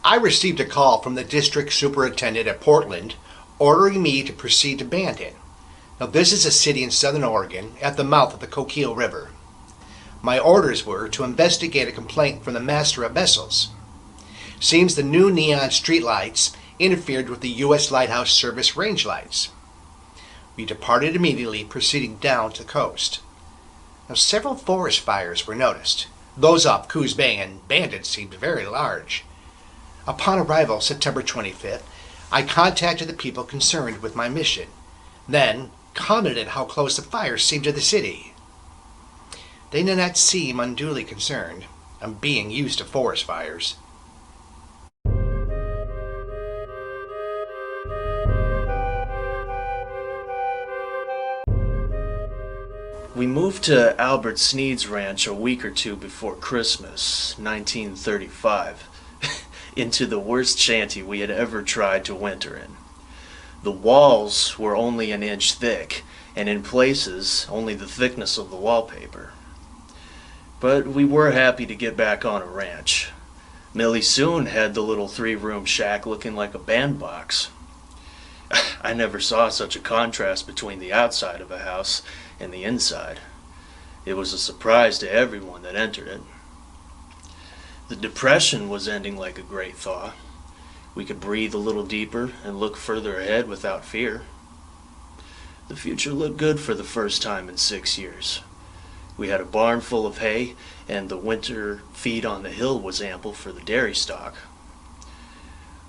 I received a call from the district superintendent at Portland ordering me to proceed to Bandon. Now, this is a city in southern Oregon at the mouth of the Coquille River. My orders were to investigate a complaint from the master of vessels. Seems the new neon streetlights interfered with the U.S. Lighthouse Service range lights. We departed immediately, proceeding down to the coast. Now, several forest fires were noticed. Those off Coos Bay and Bandon seemed very large. Upon arrival September 25th, I contacted the people concerned with my mission, then commented how close the fires seemed to the city. They did not seem unduly concerned. I'm being used to forest fires. We moved to Albert Sneed's ranch a week or two before Christmas, 1935, into the worst shanty we had ever tried to winter in. The walls were only an inch thick, and in places only the thickness of the wallpaper. But we were happy to get back on a ranch. Millie soon had the little 3-room shack looking like a bandbox. I never saw such a contrast between the outside of a house and the inside. It was a surprise to everyone that entered it. The depression was ending like a great thaw. We could breathe a little deeper and look further ahead without fear. The future looked good for the first time in 6 years. We had a barn full of hay, and the winter feed on the hill was ample for the dairy stock.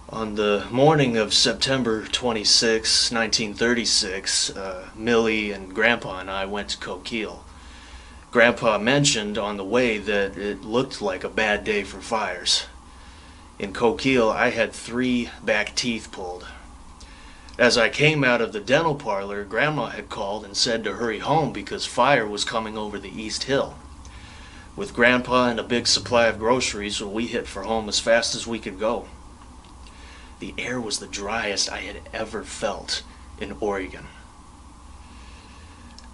On the morning of September 26, 1936, Millie and Grandpa and I went to Coquille. Grandpa mentioned on the way that it looked like a bad day for fires. In Coquille, I had 3 back teeth pulled. As I came out of the dental parlor, Grandma had called and said to hurry home because fire was coming over the East Hill. With Grandpa and a big supply of groceries, we hit for home as fast as we could go. The air was the driest I had ever felt. in Oregon.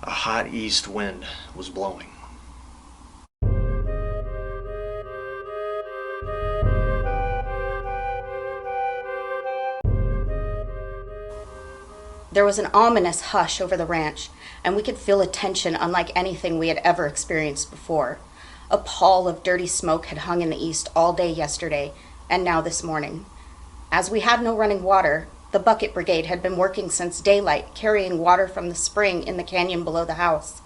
A hot east wind was blowing. There was an ominous hush over the ranch, and we could feel a tension unlike anything we had ever experienced before. A pall of dirty smoke had hung in the east all day yesterday, and now this morning. As we had no running water, the bucket brigade had been working since daylight, carrying water from the spring in the canyon below the house.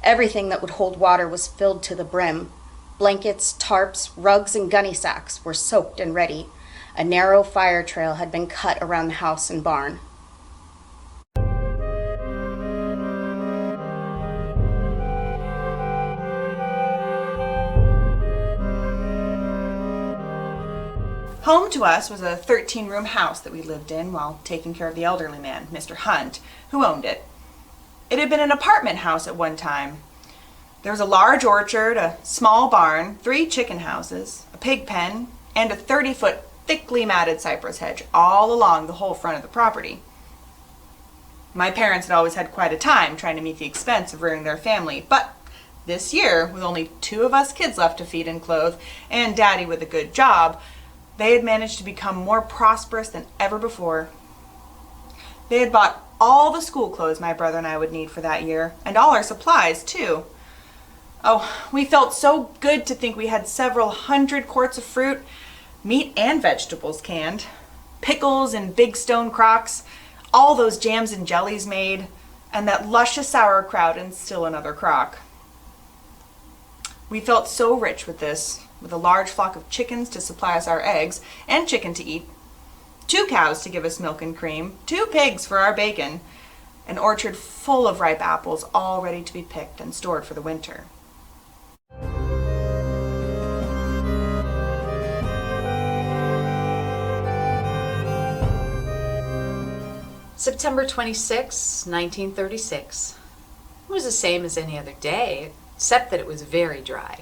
Everything that would hold water was filled to the brim. Blankets, tarps, rugs, and gunny sacks were soaked and ready. A narrow fire trail had been cut around the house and barn. Home to us was a 13-room house that we lived in while taking care of the elderly man, Mr. Hunt, who owned it. It had been an apartment house at one time. There was a large orchard, a small barn, 3 chicken houses, a pig pen, and a 30-foot thickly matted cypress hedge all along the whole front of the property. My parents had always had quite a time trying to meet the expense of rearing their family, but this year, with only 2 of us kids left to feed and clothe, and Daddy with a good job, they had managed to become more prosperous than ever before. They had bought all the school clothes my brother and I would need for that year, and all our supplies, too. Oh, we felt so good to think we had several hundred quarts of fruit, meat and vegetables canned, pickles in big stone crocks, all those jams and jellies made, and that luscious sauerkraut in still another crock. We felt so rich with this, with a large flock of chickens to supply us our eggs and chicken to eat, 2 cows to give us milk and cream, 2 pigs for our bacon, an orchard full of ripe apples all ready to be picked and stored for the winter. September 26, 1936. It was the same as any other day, except that it was very dry.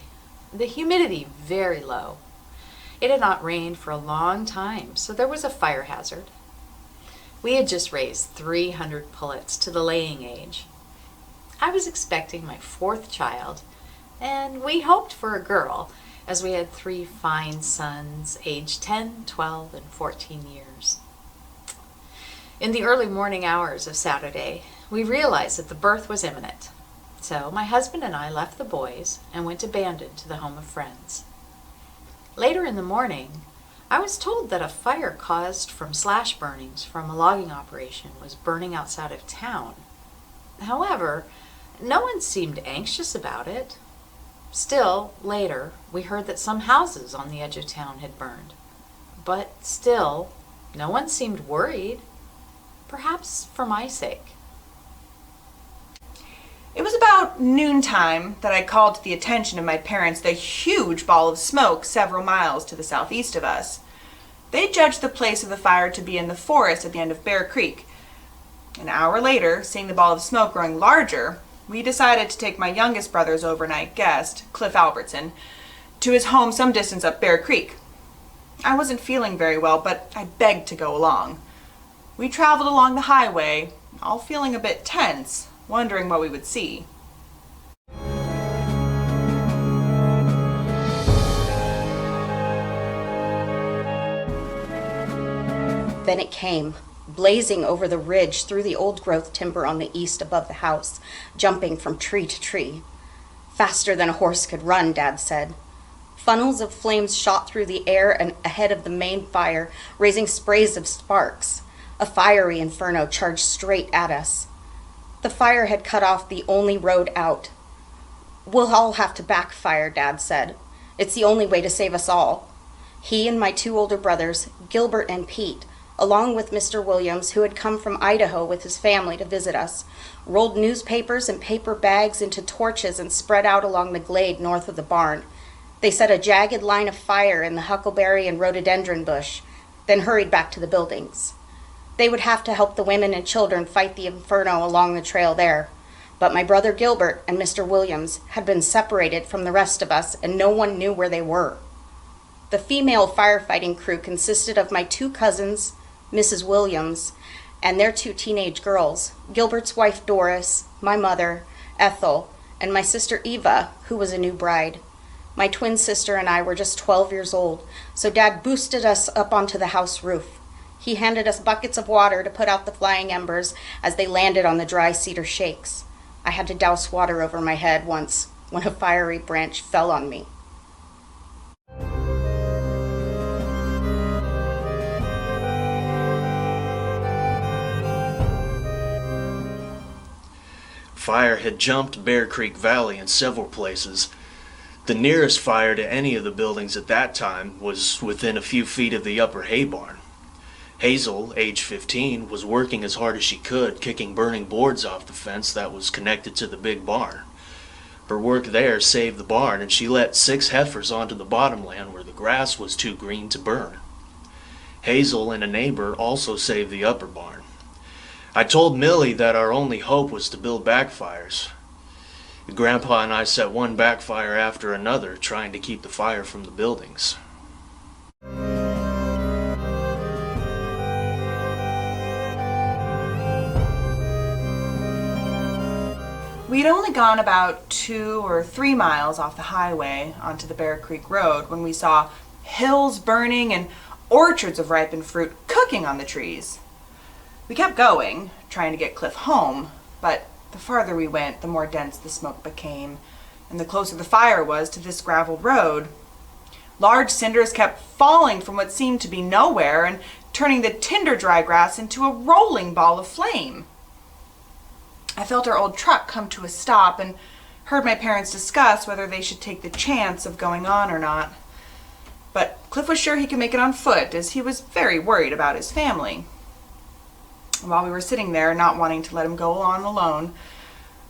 The humidity very low. It had not rained for a long time, so there was a fire hazard. We had just raised 300 pullets to the laying age. I was expecting my 4th child, and we hoped for a girl, as we had 3 fine sons, aged 10, 12, and 14 years. In the early morning hours of Saturday, we realized that the birth was imminent. So my husband and I left the boys and went to Bandon to the home of friends. Later in the morning, I was told that a fire caused from slash burnings from a logging operation was burning outside of town. However, no one seemed anxious about it. Still, later, we heard that some houses on the edge of town had burned. But still, no one seemed worried. Perhaps for my sake. It was about noontime that I called to the attention of my parents the huge ball of smoke several miles to the southeast of us. They judged the place of the fire to be in the forest at the end of Bear Creek. An hour later, seeing the ball of smoke growing larger, we decided to take my youngest brother's overnight guest, Cliff Albertson, to his home some distance up Bear Creek. I wasn't feeling very well, but I begged to go along. We traveled along the highway, all feeling a bit tense, wondering what we would see. Then it came, blazing over the ridge through the old-growth timber on the east above the house, jumping from tree to tree. Faster than a horse could run, Dad said. Funnels of flames shot through the air and ahead of the main fire, raising sprays of sparks. A fiery inferno charged straight at us. The fire had cut off the only road out. We'll all have to backfire, Dad said. It's the only way to save us all. He and my 2 older brothers, Gilbert and Pete, along with Mr. Williams, who had come from Idaho with his family to visit us, rolled newspapers and paper bags into torches and spread out along the glade north of the barn. They set a jagged line of fire in the huckleberry and rhododendron bush, then hurried back to the buildings. They would have to help the women and children fight the inferno along the trail there. But my brother Gilbert and Mr. Williams had been separated from the rest of us, and no one knew where they were. The female firefighting crew consisted of my 2 cousins, Mrs. Williams, and their 2 teenage girls, Gilbert's wife Doris, my mother, Ethel, and my sister Eva, who was a new bride. My twin sister and I were just 12 years old, so Dad boosted us up onto the house roof. He handed us buckets of water to put out the flying embers as they landed on the dry cedar shakes. I had to douse water over my head once when a fiery branch fell on me. Fire had jumped Bear Creek Valley in several places. The nearest fire to any of the buildings at that time was within a few feet of the upper hay barn. Hazel, age 15, was working as hard as she could, kicking burning boards off the fence that was connected to the big barn. Her work there saved the barn, and she let 6 heifers onto the bottomland where the grass was too green to burn. Hazel and a neighbor also saved the upper barn. I told Millie that our only hope was to build backfires. Grandpa and I set one backfire after another, trying to keep the fire from the buildings. We'd only gone about 2 or 3 miles off the highway onto the Bear Creek Road when we saw hills burning and orchards of ripened fruit cooking on the trees. We kept going, trying to get Cliff home, but the farther we went, the more dense the smoke became, and the closer the fire was to this graveled road. Large cinders kept falling from what seemed to be nowhere and turning the tinder dry grass into a rolling ball of flame. I felt our old truck come to a stop and heard my parents discuss whether they should take the chance of going on or not. But Cliff was sure he could make it on foot, as he was very worried about his family. While we were sitting there, not wanting to let him go on alone,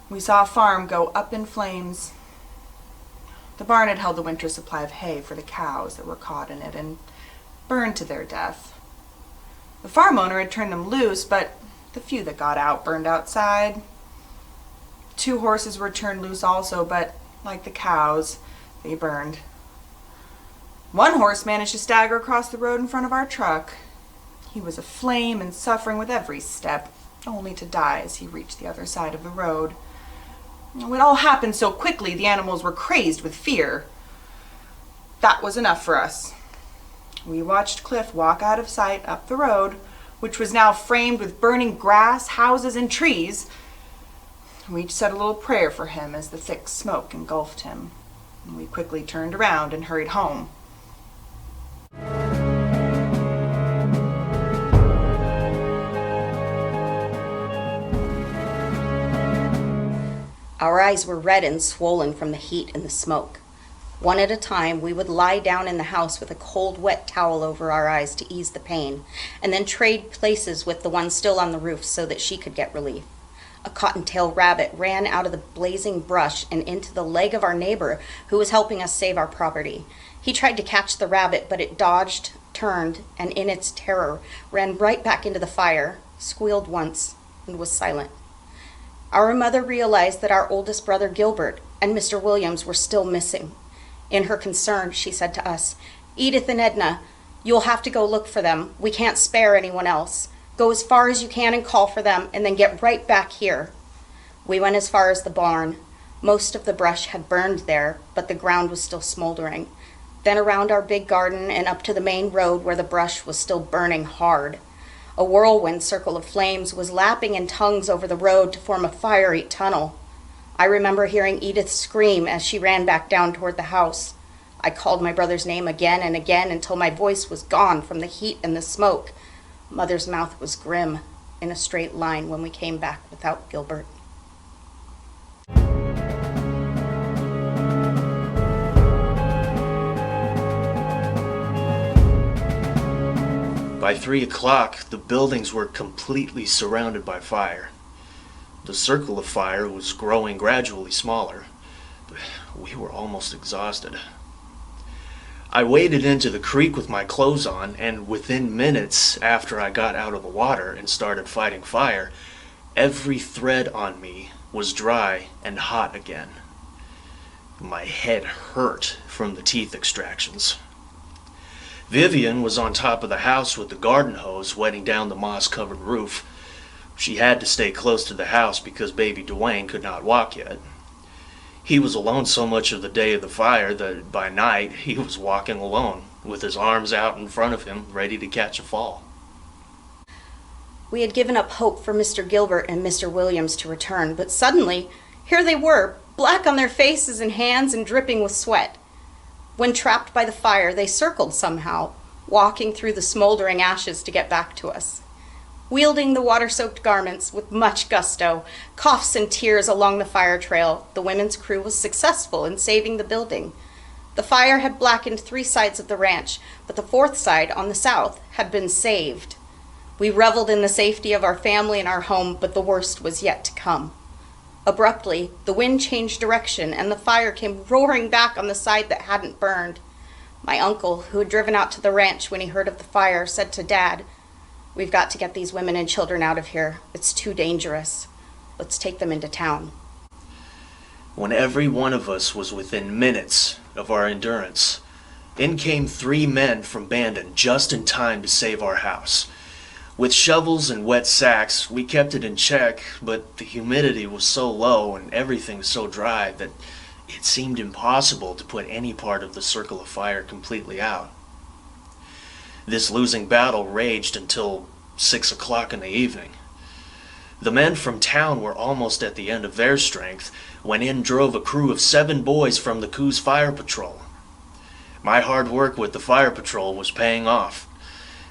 we saw a farm go up in flames. The barn had held the winter supply of hay for the cows that were caught in it and burned to their death. The farm owner had turned them loose, but the few that got out burned outside. 2 horses were turned loose also, but like the cows, they burned. One horse managed to stagger across the road in front of our truck. He was aflame and suffering with every step, only to die as he reached the other side of the road. It all happened so quickly, the animals were crazed with fear. That was enough for us. We watched Cliff walk out of sight up the road, which was now framed with burning grass, houses, and trees. We each said a little prayer for him as the thick smoke engulfed him. We quickly turned around and hurried home. Our eyes were red and swollen from the heat and the smoke. One at a time, we would lie down in the house with a cold, wet towel over our eyes to ease the pain, and then trade places with the one still on the roof so that she could get relief. A cottontail rabbit ran out of the blazing brush and into the leg of our neighbor who was helping us save our property. He tried to catch the rabbit, but it dodged, turned, and in its terror ran right back into the fire, squealed once, and was silent. Our mother realized that our oldest brother Gilbert and Mr. Williams were still missing. In her concern, she said to us, "Edith and Edna, you'll have to go look for them. We can't spare anyone else. Go as far as you can and call for them, and then get right back here." We went as far as the barn. Most of the brush had burned there, but the ground was still smoldering. Then around our big garden and up to the main road where the brush was still burning hard. A whirlwind circle of flames was lapping in tongues over the road to form a fiery tunnel. I remember hearing Edith scream as she ran back down toward the house. I called my brother's name again and again until my voice was gone from the heat and the smoke. Mother's mouth was grim in a straight line when we came back without Gilbert. By 3 o'clock, the buildings were completely surrounded by fire. The circle of fire was growing gradually smaller. We were almost exhausted. I waded into the creek with my clothes on, and within minutes after I got out of the water and started fighting fire, every thread on me was dry and hot again. My head hurt from the teeth extractions. Vivian was on top of the house with the garden hose wetting down the moss-covered roof. She had to stay close to the house because baby Dwayne could not walk yet. He was alone so much of the day of the fire that by night he was walking alone, with his arms out in front of him, ready to catch a fall. We had given up hope for Mr. Gilbert and Mr. Williams to return, but suddenly, here they were, black on their faces and hands and dripping with sweat. When trapped by the fire, they circled somehow, walking through the smoldering ashes to get back to us. Wielding the water-soaked garments with much gusto, coughs and tears along the fire trail, the women's crew was successful in saving the building. The fire had blackened 3 sides of the ranch, but the 4th side, on the south, had been saved. We reveled in the safety of our family and our home, but the worst was yet to come. Abruptly, the wind changed direction, and the fire came roaring back on the side that hadn't burned. My uncle, who had driven out to the ranch when he heard of the fire, said to Dad, "We've got to get these women and children out of here. It's too dangerous. Let's take them into town." When every one of us was within minutes of our endurance, in came 3 men from Bandon just in time to save our house. With shovels and wet sacks, we kept it in check, but the humidity was so low and everything so dry that it seemed impossible to put any part of the circle of fire completely out. This losing battle raged until 6 o'clock in the evening. The men from town were almost at the end of their strength when in drove a crew of 7 boys from the Coos Fire Patrol. My hard work with the fire patrol was paying off.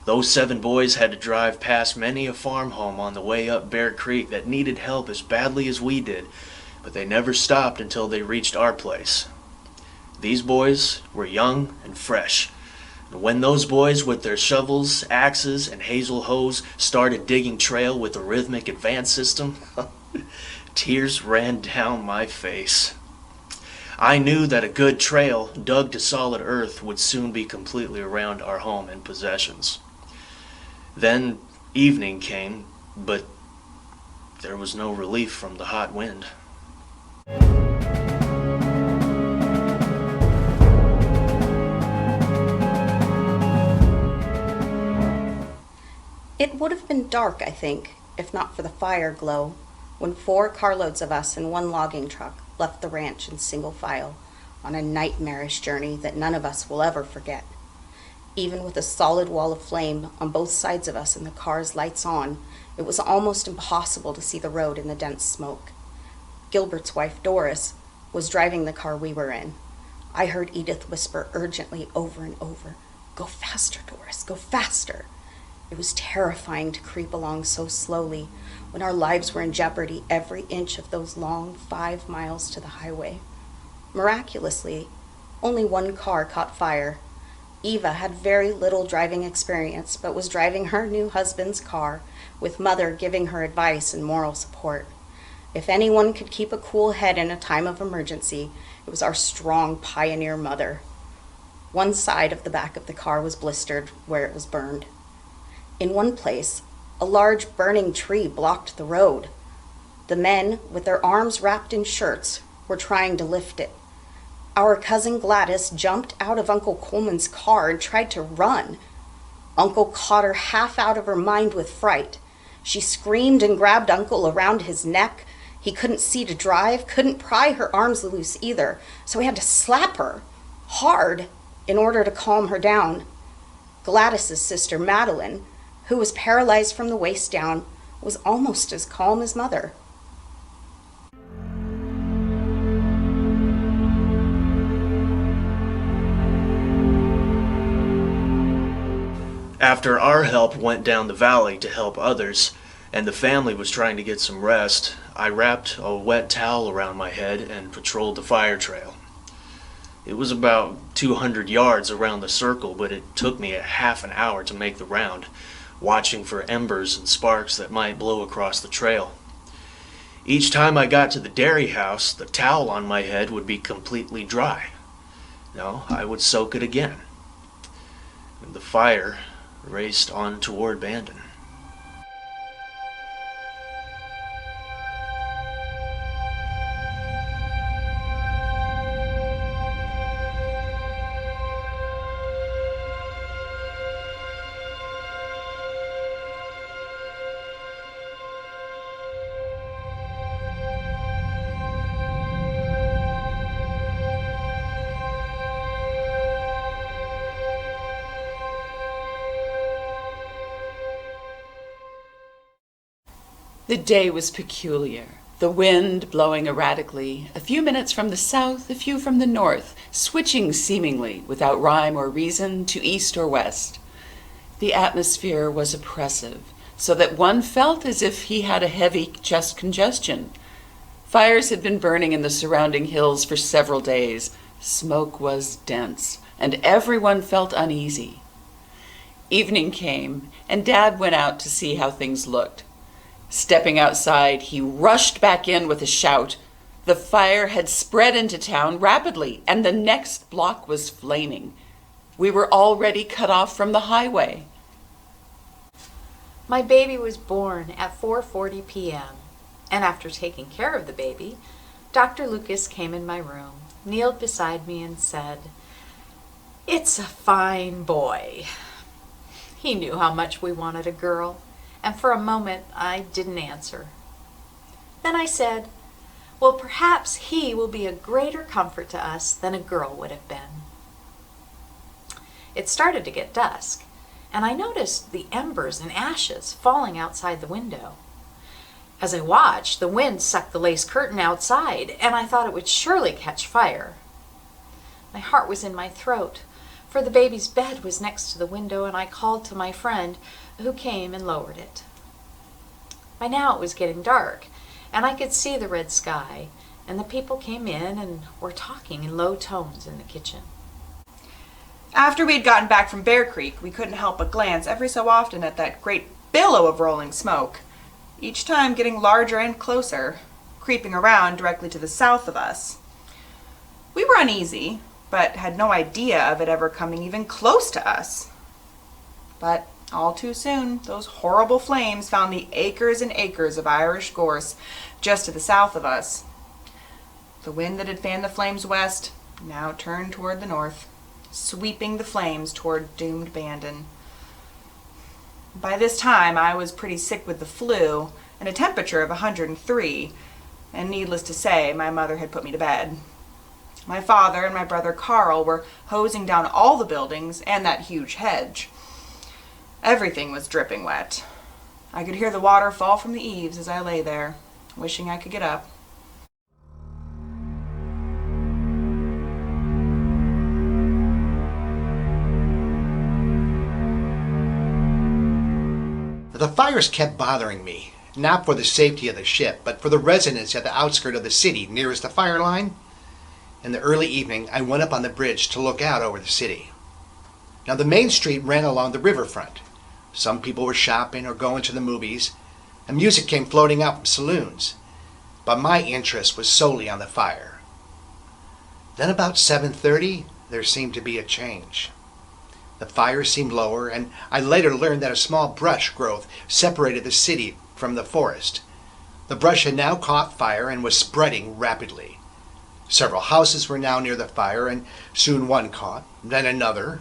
Those 7 boys had to drive past many a farm home on the way up Bear Creek that needed help as badly as we did, but they never stopped until they reached our place. These boys were young and fresh, and when those boys with their shovels, axes, and hazel hoes started digging trail with a rhythmic advance system, tears ran down my face. I knew that a good trail dug to solid earth would soon be completely around our home and possessions. Then evening came, but there was no relief from the hot wind. It would have been dark, I think, if not for the fire glow, when 4 carloads of us in 1 logging truck left the ranch in single file on a nightmarish journey that none of us will ever forget. Even with a solid wall of flame on both sides of us and the car's lights on, it was almost impossible to see the road in the dense smoke. Gilbert's wife, Doris, was driving the car we were in. I heard Edith whisper urgently over and over, "Go faster, Doris, go faster." It was terrifying to creep along so slowly when our lives were in jeopardy every inch of those long 5 miles to the highway. Miraculously, only 1 car caught fire. Eva had very little driving experience, but was driving her new husband's car, with Mother giving her advice and moral support. If anyone could keep a cool head in a time of emergency, it was our strong pioneer Mother. 1 side of the back of the car was blistered where it was burned. In one place, a large burning tree blocked the road. The men, with their arms wrapped in shirts, were trying to lift it. Our cousin Gladys jumped out of Uncle Coleman's car and tried to run. Uncle caught her half out of her mind with fright. She screamed and grabbed Uncle around his neck. He couldn't see to drive, couldn't pry her arms loose either, so he had to slap her hard in order to calm her down. Gladys's sister, Madeline, who was paralyzed from the waist down, was almost as calm as Mother. After our help went down the valley to help others, and the family was trying to get some rest, I wrapped a wet towel around my head and patrolled the fire trail. It was about 200 yards around the circle, but it took me a half an hour to make the round, watching for embers and sparks that might blow across the trail. Each time I got to the dairy house, the towel on my head would be completely dry. No, I would soak it again. And the fire raced on toward Bandon. The day was peculiar, the wind blowing erratically, a few minutes from the south, a few from the north, switching seemingly, without rhyme or reason, to east or west. The atmosphere was oppressive, so that one felt as if he had a heavy chest congestion. Fires had been burning in the surrounding hills for several days. Smoke was dense, and everyone felt uneasy. Evening came, and Dad went out to see how things looked. Stepping outside, he rushed back in with a shout. The fire had spread into town rapidly, and the next block was flaming. We were already cut off from the highway. My baby was born at 4:40 p.m., and after taking care of the baby, Dr. Lucas came in my room, kneeled beside me, and said, "It's a fine boy." He knew how much we wanted a girl, and for a moment I didn't answer. Then I said, "Well, perhaps he will be a greater comfort to us than a girl would have been." It started to get dusk, and I noticed the embers and ashes falling outside the window. As I watched, the wind sucked the lace curtain outside, and I thought it would surely catch fire. My heart was in my throat, for the baby's bed was next to the window, and I called to my friend, who came and lowered it. By now it was getting dark, and I could see the red sky, and the people came in and were talking in low tones in the kitchen. After we had gotten back from Bear Creek, we couldn't help but glance every so often at that great billow of rolling smoke, each time getting larger and closer, creeping around directly to the south of us. We were uneasy, but had no idea of it ever coming even close to us. But all too soon, those horrible flames found the acres and acres of Irish gorse just to the south of us. The wind that had fanned the flames west now turned toward the north, sweeping the flames toward doomed Bandon. By this time, I was pretty sick with the flu and a temperature of 103, and needless to say, my mother had put me to bed. My father and my brother Carl were hosing down all the buildings and that huge hedge. Everything was dripping wet. I could hear the water fall from the eaves as I lay there, wishing I could get up. The fires kept bothering me, not for the safety of the ship, but for the residents at the outskirts of the city nearest the fire line. In the early evening, I went up on the bridge to look out over the city. Now, the main street ran along the riverfront. Some people were shopping or going to the movies, and music came floating out from saloons. But my interest was solely on the fire. Then about 7:30, there seemed to be a change. The fire seemed lower, and I later learned that a small brush growth separated the city from the forest. The brush had now caught fire and was spreading rapidly. Several houses were now near the fire, and soon one caught, then another.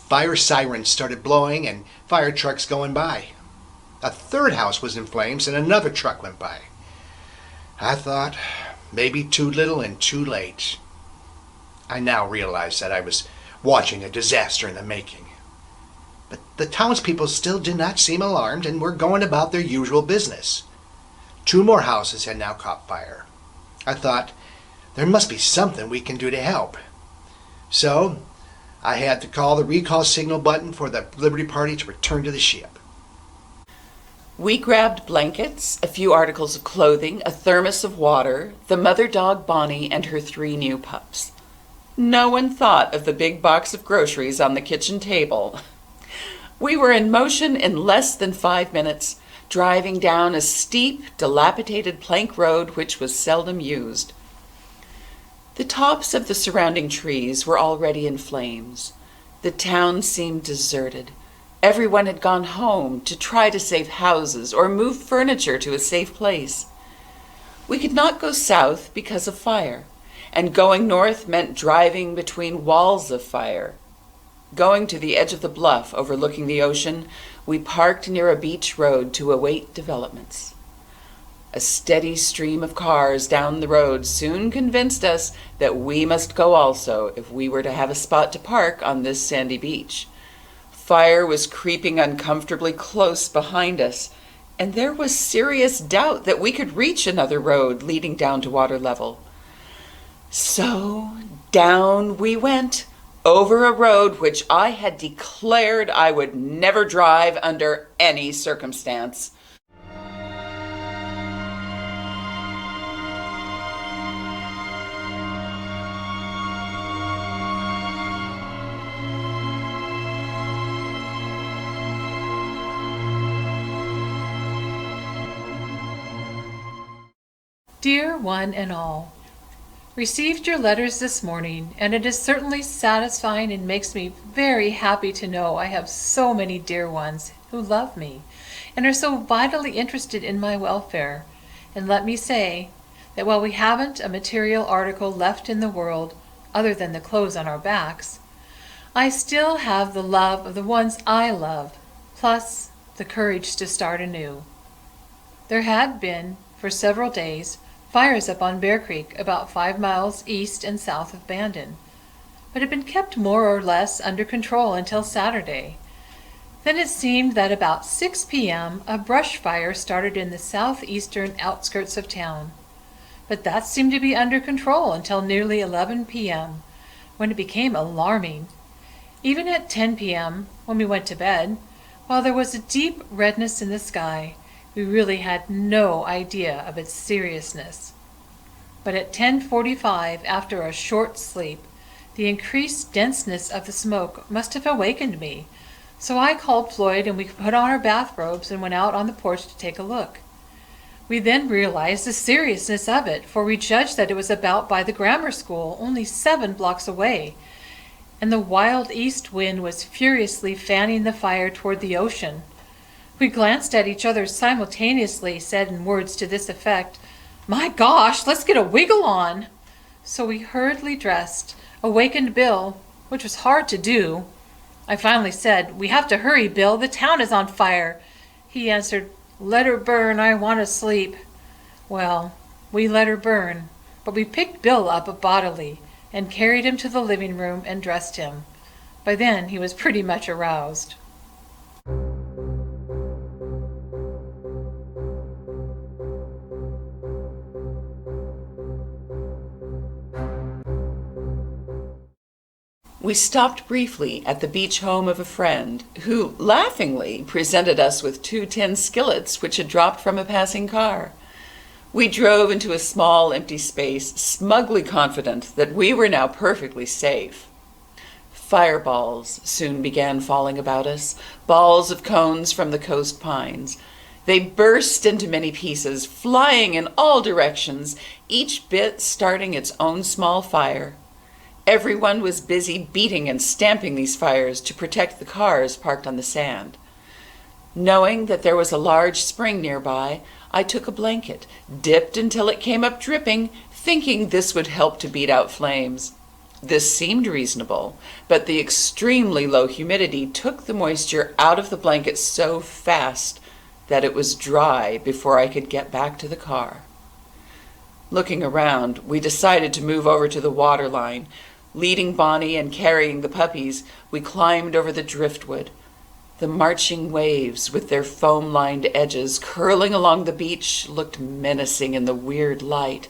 Fire sirens started blowing and fire trucks going by. A third house was in flames and another truck went by. I thought, maybe too little and too late. I now realized that I was watching a disaster in the making. But the townspeople still did not seem alarmed and were going about their usual business. 2 more houses had now caught fire. I thought, there must be something we can do to help. So I had to call the recall signal button for the Liberty Party to return to the ship. We grabbed blankets, a few articles of clothing, a thermos of water, the mother dog Bonnie, and her 3 new pups. No one thought of the big box of groceries on the kitchen table. We were in motion in less than 5 minutes, driving down a steep, dilapidated plank road which was seldom used. The tops of the surrounding trees were already in flames. The town seemed deserted. Everyone had gone home to try to save houses or move furniture to a safe place. We could not go south because of fire, and going north meant driving between walls of fire. Going to the edge of the bluff overlooking the ocean, we parked near a beach road to await developments. A steady stream of cars down the road soon convinced us that we must go also if we were to have a spot to park on this sandy beach. Fire was creeping uncomfortably close behind us, and there was serious doubt that we could reach another road leading down to water level. So down we went, over a road which I had declared I would never drive under any circumstance. Dear one and all, received your letters this morning, and it is certainly satisfying and makes me very happy to know I have so many dear ones who love me and are so vitally interested in my welfare. And let me say that while we haven't a material article left in the world other than the clothes on our backs, I still have the love of the ones I love, plus the courage to start anew. There had been, for several days, fires up on Bear Creek, about 5 miles east and south of Bandon, but had been kept more or less under control until Saturday. Then it seemed that about 6 p.m. a brush fire started in the southeastern outskirts of town, but that seemed to be under control until nearly 11 p.m., when it became alarming. Even at 10 p.m., when we went to bed, while there was a deep redness in the sky, we really had no idea of its seriousness. But at 10:45, after a short sleep, the increased denseness of the smoke must have awakened me, so I called Floyd and we put on our bathrobes and went out on the porch to take a look. We then realized the seriousness of it, for we judged that it was about by the grammar school, only 7 blocks away, and the wild east wind was furiously fanning the fire toward the ocean. We glanced at each other simultaneously, said in words to this effect, "My gosh, let's get a wiggle on!" So we hurriedly dressed, awakened Bill, which was hard to do. I finally said, "We have to hurry, Bill, the town is on fire." He answered, "Let her burn, I want to sleep." Well, we let her burn, but we picked Bill up bodily and carried him to the living room and dressed him. By then he was pretty much aroused. We stopped briefly at the beach home of a friend who laughingly presented us with 2 tin skillets which had dropped from a passing car. We drove into a small empty space, smugly confident that we were now perfectly safe. Fireballs soon began falling about us, balls of cones from the coast pines. They burst into many pieces, flying in all directions, each bit starting its own small fire. Everyone was busy beating and stamping these fires to protect the cars parked on the sand. Knowing that there was a large spring nearby, I took a blanket, dipped until it came up dripping, thinking this would help to beat out flames. This seemed reasonable, but the extremely low humidity took the moisture out of the blanket so fast that it was dry before I could get back to the car. Looking around, we decided to move over to the water line. Leading Bonnie and carrying the puppies, we climbed over the driftwood. The marching waves, with their foam-lined edges curling along the beach, looked menacing in the weird light,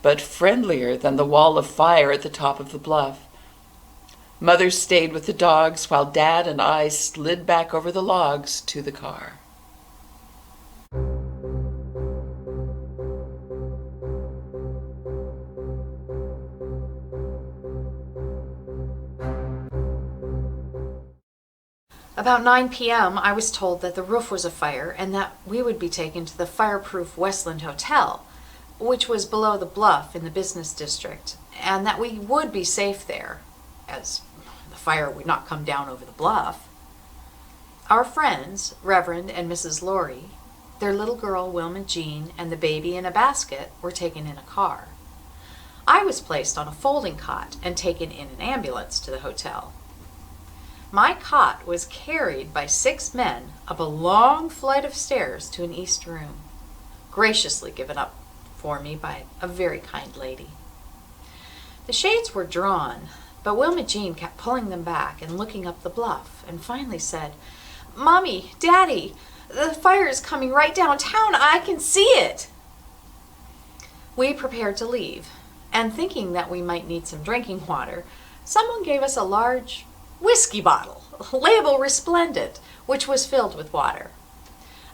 but friendlier than the wall of fire at the top of the bluff. Mother stayed with the dogs while Dad and I slid back over the logs to the car. About 9 p.m., I was told that the roof was afire and that we would be taken to the fireproof Westland Hotel, which was below the bluff in the business district, and that we would be safe there, as the fire would not come down over the bluff. Our friends, Reverend and Mrs. Laurie, their little girl Wilma Jean, and the baby in a basket were taken in a car. I was placed on a folding cot and taken in an ambulance to the hotel. My cot was carried by 6 men up a long flight of stairs to an east room, graciously given up for me by a very kind lady. The shades were drawn, but Wilma Jean kept pulling them back and looking up the bluff, and finally said, "Mommy, Daddy, The fire is coming right downtown. I can see it. We prepared to leave, and thinking that we might need some drinking water, someone gave us a large whiskey bottle, label resplendent, which was filled with water.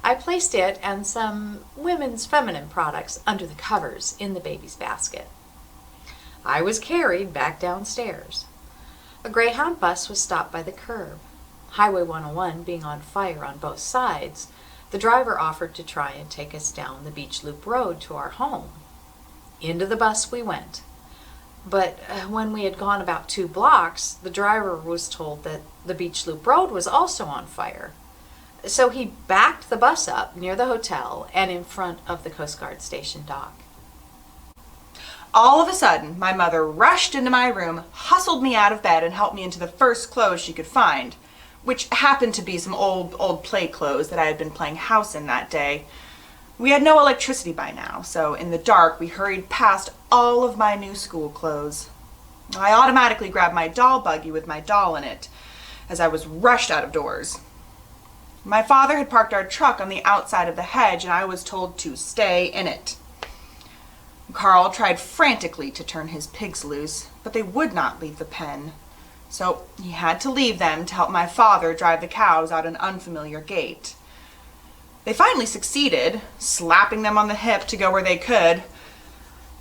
I placed it and some women's feminine products under the covers in the baby's basket. I was carried back downstairs. A Greyhound bus was stopped by the curb. Highway 101 being on fire on both sides, the driver offered to try and take us down the Beach Loop Road to our home. Into the bus we went. But when we had gone about 2 blocks, the driver was told that the Beach Loop Road was also on fire. So he backed the bus up near the hotel and in front of the Coast Guard station dock. All of a sudden, my mother rushed into my room, hustled me out of bed, and helped me into the first clothes she could find, which happened to be some old play clothes that I had been playing house in that day. We had no electricity by now, so in the dark we hurried past all of my new school clothes. I automatically grabbed my doll buggy with my doll in it as I was rushed out of doors. My father had parked our truck on the outside of the hedge, and I was told to stay in it. Carl tried frantically to turn his pigs loose, but they would not leave the pen. So he had to leave them to help my father drive the cows out an unfamiliar gate. They finally succeeded, slapping them on the hip to go where they could.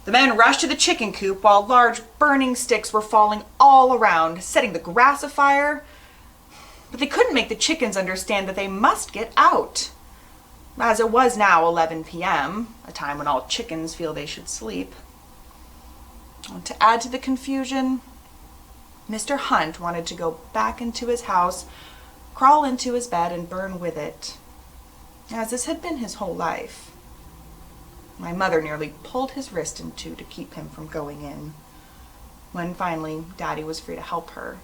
The men rushed to the chicken coop while large burning sticks were falling all around, setting the grass afire. But they couldn't make the chickens understand that they must get out. As it was now 11 p.m., a time when all chickens feel they should sleep. To add to the confusion, Mr. Hunt wanted to go back into his house, crawl into his bed, and burn with it, as this had been his whole life. My mother nearly pulled his wrist in two to keep him from going in, when finally Daddy was free to help her.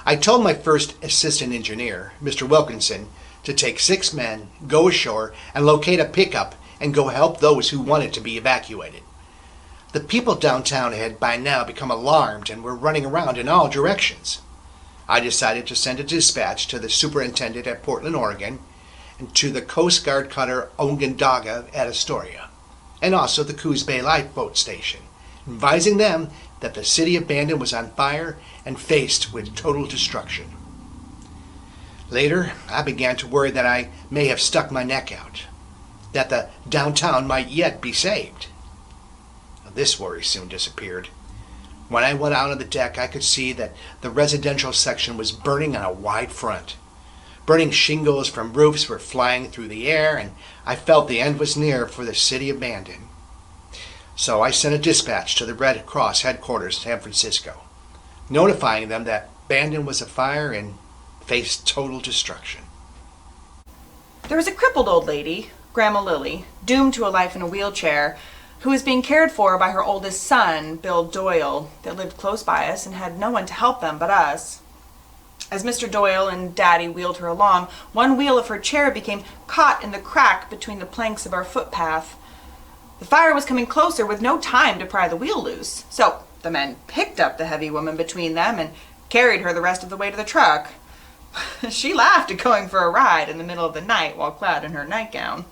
I told my first assistant engineer, Mr. Wilkinson, to take 6 men, go ashore, and locate a pickup and go help those who wanted to be evacuated. The people downtown had by now become alarmed and were running around in all directions. I decided to send a dispatch to the superintendent at Portland, Oregon, and to the Coast Guard cutter Onondaga at Astoria, and also the Coos Bay Lifeboat Station, advising them that the city of Bandon was on fire and faced with total destruction. Later, I began to worry that I may have stuck my neck out, that the downtown might yet be saved. This worry soon disappeared. When I went out on the deck, I could see that the residential section was burning on a wide front. Burning shingles from roofs were flying through the air, and I felt the end was near for the city of Bandon. So I sent a dispatch to the Red Cross headquarters in San Francisco, notifying them that Bandon was afire and faced total destruction. There was a crippled old lady, Grandma Lily, doomed to a life in a wheelchair, who was being cared for by her oldest son, Bill Doyle, that lived close by us and had no one to help them but us. As Mr. Doyle and Daddy wheeled her along, one wheel of her chair became caught in the crack between the planks of our footpath. The fire was coming closer with no time to pry the wheel loose, so the men picked up the heavy woman between them and carried her the rest of the way to the truck. She laughed at going for a ride in the middle of the night while clad in her nightgown.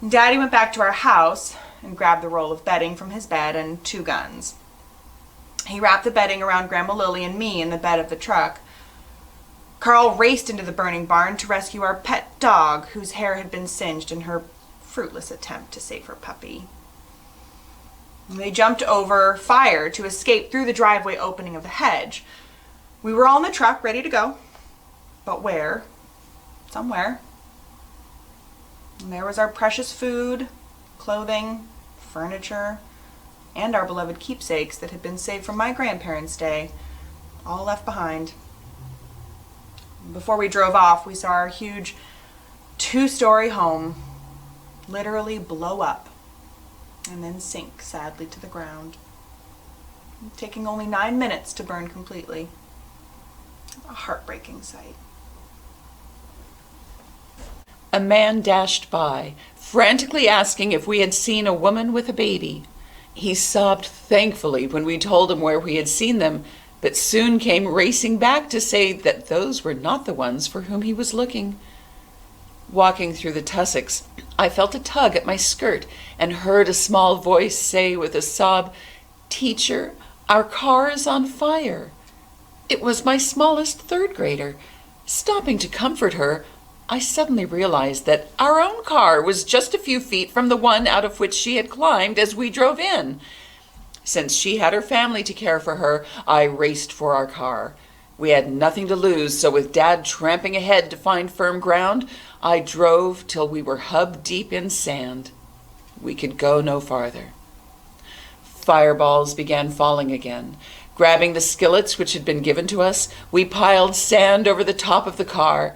Daddy went back to our house and grabbed the roll of bedding from his bed and 2 guns. He wrapped the bedding around Grandma Lily and me in the bed of the truck. Carl raced into the burning barn to rescue our pet dog, whose hair had been singed in her fruitless attempt to save her puppy. They jumped over fire to escape through the driveway opening of the hedge. We were all in the truck, ready to go. But where? Somewhere. And there was our precious food, clothing, furniture, and our beloved keepsakes that had been saved from my grandparents' day, all left behind. Before we drove off, we saw our huge 2-story home literally blow up and then sink sadly to the ground, taking only 9 minutes to burn completely. A heartbreaking sight. A man dashed by, frantically asking if we had seen a woman with a baby. He sobbed thankfully when we told him where we had seen them, but soon came racing back to say that those were not the ones for whom he was looking. Walking through the tussocks, I felt a tug at my skirt and heard a small voice say with a sob, "Teacher, our car is on fire." It was my smallest third grader. Stopping to comfort her, I suddenly realized that our own car was just a few feet from the one out of which she had climbed as we drove in. Since she had her family to care for her, I raced for our car. We had nothing to lose, so with Dad tramping ahead to find firm ground, I drove till we were hub deep in sand. We could go no farther. Fireballs began falling again. Grabbing the skillets which had been given to us, we piled sand over the top of the car.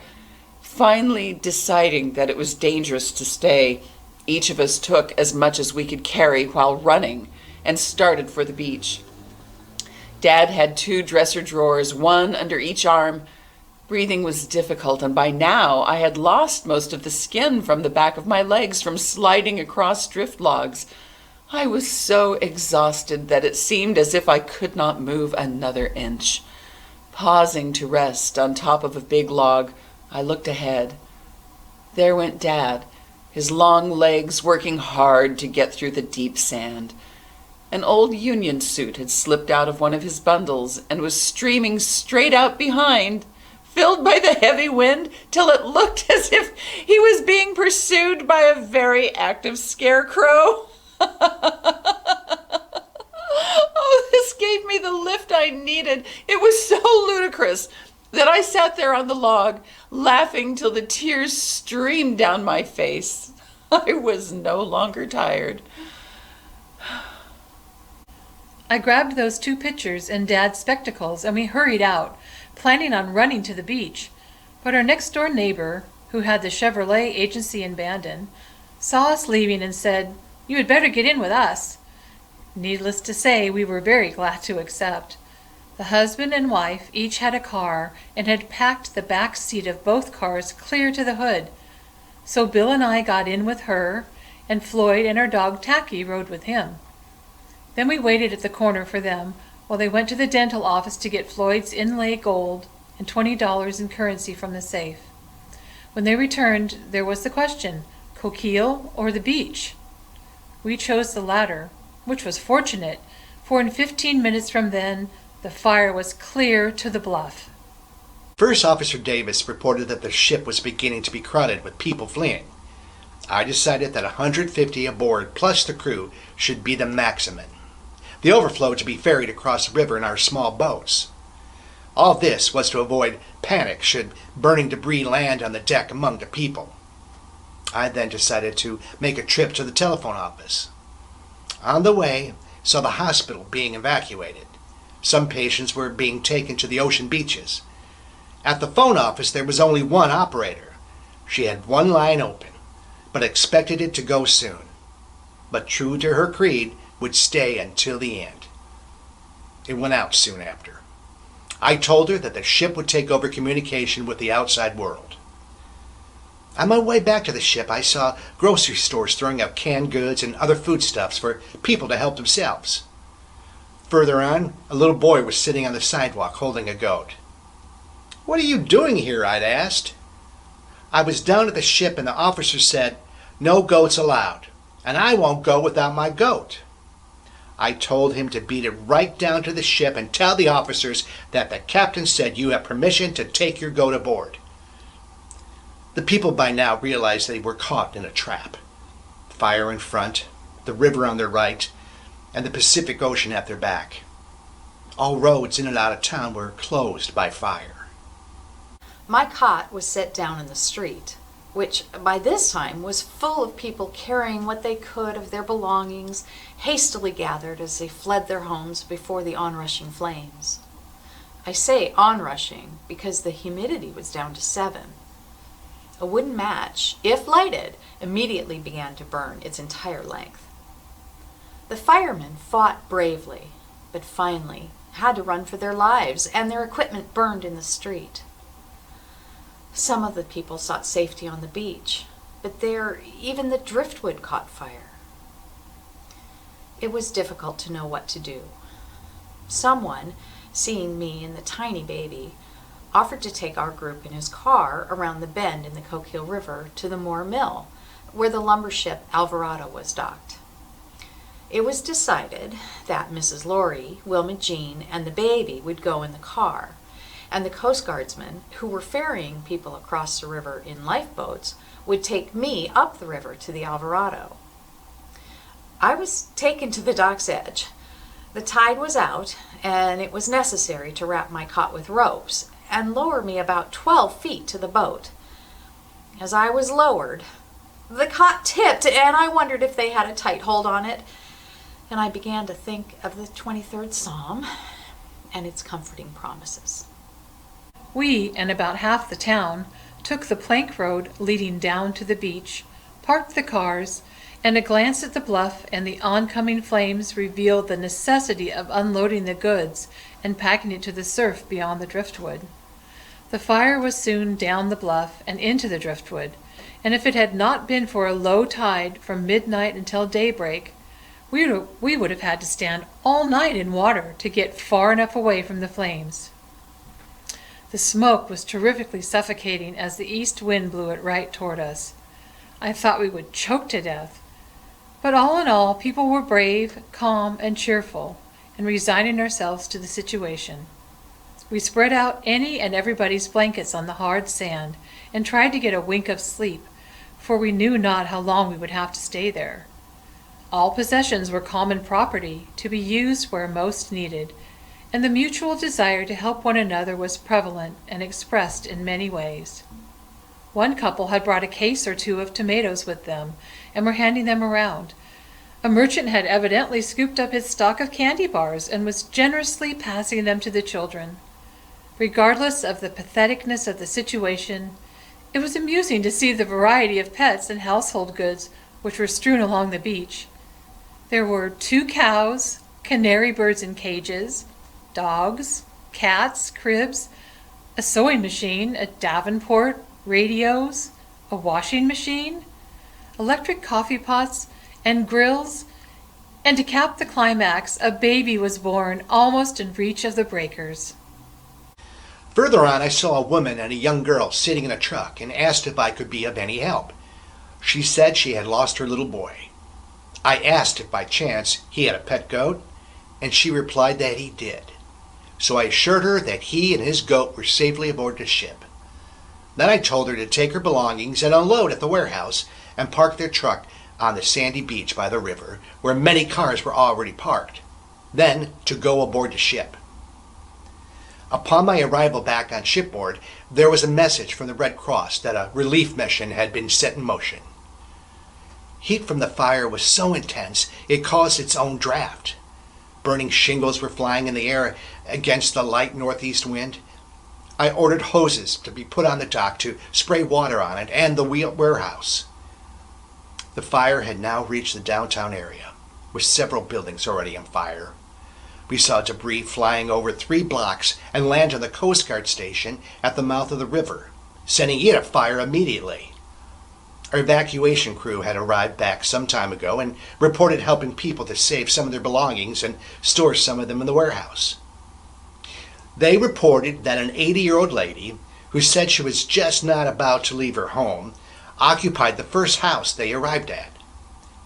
Finally deciding that it was dangerous to stay, each of us took as much as we could carry while running and started for the beach. Dad had 2 dresser drawers, one under each arm. Breathing was difficult, and by now I had lost most of the skin from the back of my legs from sliding across drift logs. I was so exhausted that it seemed as if I could not move another inch. Pausing to rest on top of a big log, I looked ahead. There went Dad, his long legs working hard to get through the deep sand. An old Union suit had slipped out of one of his bundles and was streaming straight out behind, filled by the heavy wind till it looked as if he was being pursued by a very active scarecrow. Oh, this gave me the lift I needed. It was so ludicrous that I sat there on the log, laughing till the tears streamed down my face. I was no longer tired. I grabbed those 2 pictures and Dad's spectacles and we hurried out, planning on running to the beach. But our next door neighbor, who had the Chevrolet agency in Bandon, saw us leaving and said, "You had better get in with us." Needless to say, we were very glad to accept. The husband and wife each had a car and had packed the back seat of both cars clear to the hood. So Bill and I got in with her, and Floyd and our dog Tacky rode with him. Then we waited at the corner for them while they went to the dental office to get Floyd's inlay gold and $20 in currency from the safe. When they returned, there was the question, Coquille or the beach? We chose the latter, which was fortunate, for in 15 minutes from then, the fire was clear to the bluff. First Officer Davis reported that the ship was beginning to be crowded with people fleeing. I decided that 150 aboard plus the crew should be the maximum. The overflow to be ferried across the river in our small boats. All this was to avoid panic should burning debris land on the deck among the people. I then decided to make a trip to the telephone office. On the way, saw the hospital being evacuated. Some patients were being taken to the ocean beaches. At the phone office, there was only one operator. She had one line open, but expected it to go soon. But true to her creed, would stay until the end. It went out soon after. I told her that the ship would take over communication with the outside world. On my way back to the ship, I saw grocery stores throwing out canned goods and other foodstuffs for people to help themselves. Further on, a little boy was sitting on the sidewalk holding a goat. "What are you doing here?" I'd asked. "I was down at the ship and the officer said, 'No goats allowed,' and I won't go without my goat." I told him to beat it right down to the ship and tell the officers that the captain said you have permission to take your goat aboard. The people by now realized they were caught in a trap. Fire in front, the river on their right, and the Pacific Ocean at their back. All roads in and out of town were closed by fire. My cot was set down in the street, which by this time was full of people carrying what they could of their belongings, hastily gathered as they fled their homes before the onrushing flames. I say onrushing because the humidity was down to 7. A wooden match, if lighted, immediately began to burn its entire length. The firemen fought bravely, but finally had to run for their lives, and their equipment burned in the street. Some of the people sought safety on the beach, but there even the driftwood caught fire. It was difficult to know what to do. Someone, seeing me and the tiny baby, offered to take our group in his car around the bend in the Coquille River to the Moore Mill, where the lumber ship Alvarado was docked. It was decided that Mrs. Laurie, Wilma Jean, and the baby would go in the car, and the Coast Guardsmen, who were ferrying people across the river in lifeboats, would take me up the river to the Alvarado. I was taken to the dock's edge. The tide was out, and it was necessary to wrap my cot with ropes and lower me about 12 feet to the boat. As I was lowered, the cot tipped, and I wondered if they had a tight hold on it, and I began to think of the 23rd Psalm and its comforting promises. We, and about half the town, took the plank road leading down to the beach, parked the cars, and a glance at the bluff and the oncoming flames revealed the necessity of unloading the goods and packing it to the surf beyond the driftwood. The fire was soon down the bluff and into the driftwood, and if it had not been for a low tide from midnight until daybreak, we would have had to stand all night in water to get far enough away from the flames. The smoke was terrifically suffocating as the east wind blew it right toward us. I thought we would choke to death. But all in all, people were brave, calm, and cheerful, and resigning ourselves to the situation. We spread out any and everybody's blankets on the hard sand and tried to get a wink of sleep, for we knew not how long we would have to stay there. All possessions were common property, to be used where most needed, and the mutual desire to help one another was prevalent and expressed in many ways. One couple had brought a case or two of tomatoes with them and were handing them around. A merchant had evidently scooped up his stock of candy bars and was generously passing them to the children. Regardless of the patheticness of the situation, it was amusing to see the variety of pets and household goods which were strewn along the beach. There were 2 cows, canary birds in cages, dogs, cats, cribs, a sewing machine, a Davenport, radios, a washing machine, electric coffee pots, and grills, and to cap the climax, a baby was born almost in reach of the breakers. Further on, I saw a woman and a young girl sitting in a truck and asked if I could be of any help. She said she had lost her little boy. I asked if by chance he had a pet goat, and she replied that he did. So I assured her that he and his goat were safely aboard the ship. Then I told her to take her belongings and unload at the warehouse and park their truck on the sandy beach by the river, where many cars were already parked. Then to go aboard the ship. Upon my arrival back on shipboard, there was a message from the Red Cross that a relief mission had been set in motion. Heat from the fire was so intense it caused its own draft. Burning shingles were flying in the air against the light northeast wind. I ordered hoses to be put on the dock to spray water on it and the warehouse. The fire had now reached the downtown area, with several buildings already on fire. We saw debris flying over 3 blocks and land on the Coast Guard station at the mouth of the river, setting it afire immediately. Our evacuation crew had arrived back some time ago and reported helping people to save some of their belongings and store some of them in the warehouse. They reported that an 80-year-old lady, who said she was just not about to leave her home, occupied the first house they arrived at.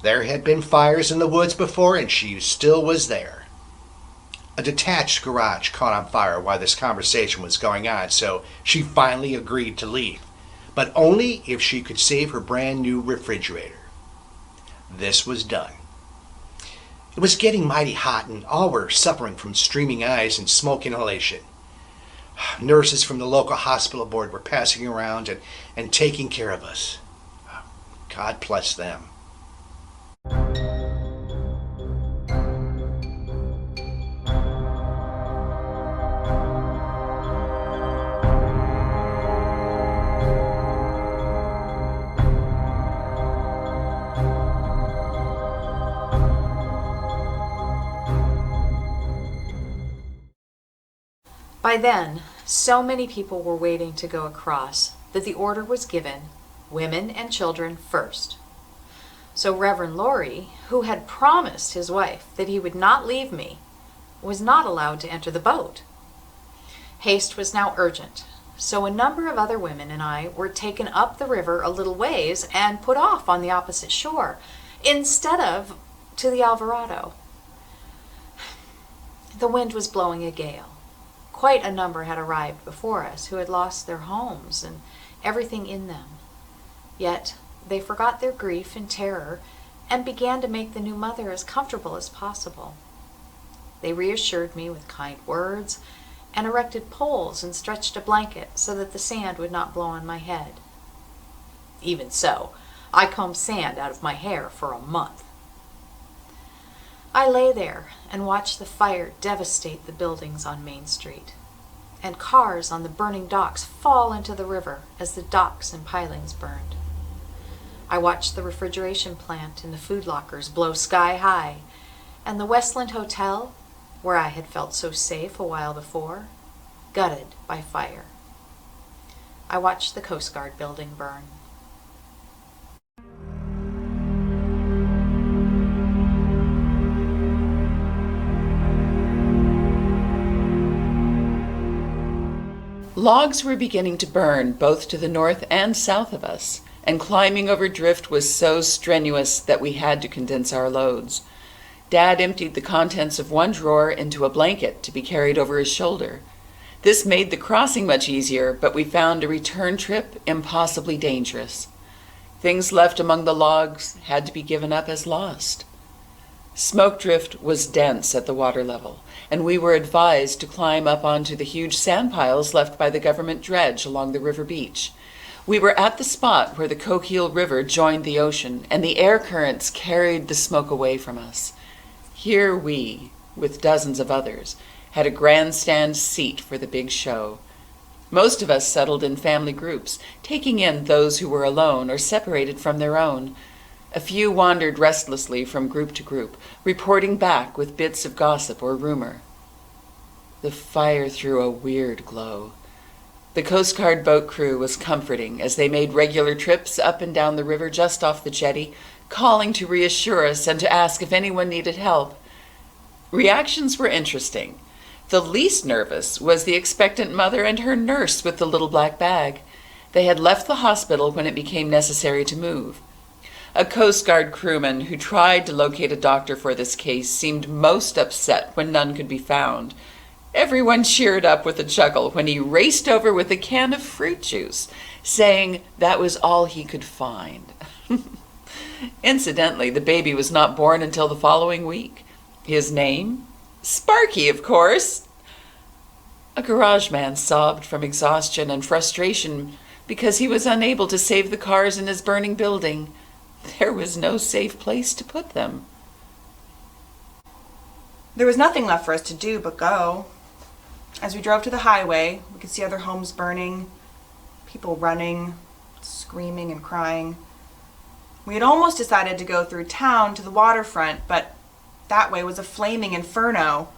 There had been fires in the woods before, and she still was there. A detached garage caught on fire while this conversation was going on, so she finally agreed to leave, but only if she could save her brand new refrigerator. This was done. It was getting mighty hot, and all were suffering from streaming eyes and smoke inhalation. Nurses from the local hospital board were passing around and taking care of us. God bless them. By then, so many people were waiting to go across that the order was given, women and children first. So Reverend Laurie, who had promised his wife that he would not leave me, was not allowed to enter the boat. Haste was now urgent, so a number of other women and I were taken up the river a little ways and put off on the opposite shore, instead of to the Alvarado. The wind was blowing a gale. Quite a number had arrived before us who had lost their homes and everything in them. Yet they forgot their grief and terror and began to make the new mother as comfortable as possible. They reassured me with kind words and erected poles and stretched a blanket so that the sand would not blow on my head. Even so, I combed sand out of my hair for a month. I lay there and watched the fire devastate the buildings on Main Street, and cars on the burning docks fall into the river as the docks and pilings burned. I watched the refrigeration plant and the food lockers blow sky high, and the Westland Hotel, where I had felt so safe a while before, gutted by fire. I watched the Coast Guard building burn. Logs were beginning to burn both to the north and south of us, and climbing over drift was so strenuous that we had to condense our loads. Dad emptied the contents of one drawer into a blanket to be carried over his shoulder. This made the crossing much easier, but we found a return trip impossibly dangerous. Things left among the logs had to be given up as lost. Smoke drift was dense at the water level, and we were advised to climb up onto the huge sand piles left by the government dredge along the river beach. We were at the spot where the Coquille River joined the ocean, and the air currents carried the smoke away from us. Here we, with dozens of others, had a grandstand seat for the big show. Most of us settled in family groups, taking in those who were alone or separated from their own. A few wandered restlessly from group to group, reporting back with bits of gossip or rumor. The fire threw a weird glow. The Coast Guard boat crew was comforting as they made regular trips up and down the river just off the jetty, calling to reassure us and to ask if anyone needed help. Reactions were interesting. The least nervous was the expectant mother and her nurse with the little black bag. They had left the hospital when it became necessary to move. A Coast Guard crewman who tried to locate a doctor for this case seemed most upset when none could be found. Everyone cheered up with a chuckle when he raced over with a can of fruit juice, saying that was all he could find. Incidentally, the baby was not born until the following week. His name? Sparky, of course. A garage man sobbed from exhaustion and frustration because he was unable to save the cars in his burning building. There was no safe place to put them. There was nothing left for us to do but go. As we drove to the highway, we could see other homes burning, people running, screaming and crying. We had almost decided to go through town to the waterfront, but that way was a flaming inferno.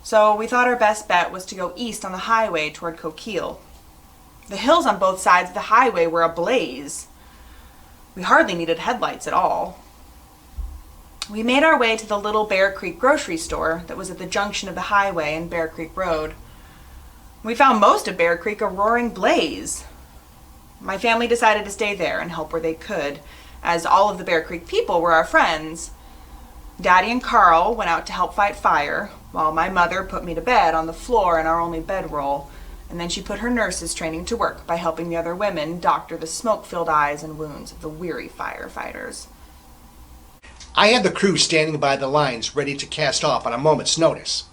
So we thought our best bet was to go east on the highway toward Coquille. The hills on both sides of the highway were ablaze. We hardly needed headlights at all. We made our way to the little Bear Creek grocery store that was at the junction of the highway and Bear Creek Road. We found most of Bear Creek a roaring blaze. My family decided to stay there and help where they could, as all of the Bear Creek people were our friends. Daddy and Carl went out to help fight fire, while my mother put me to bed on the floor in our only bedroll, and then she put her nurses training to work by helping the other women doctor the smoke-filled eyes and wounds of the weary firefighters. I had the crew standing by the lines ready to cast off on a moment's notice.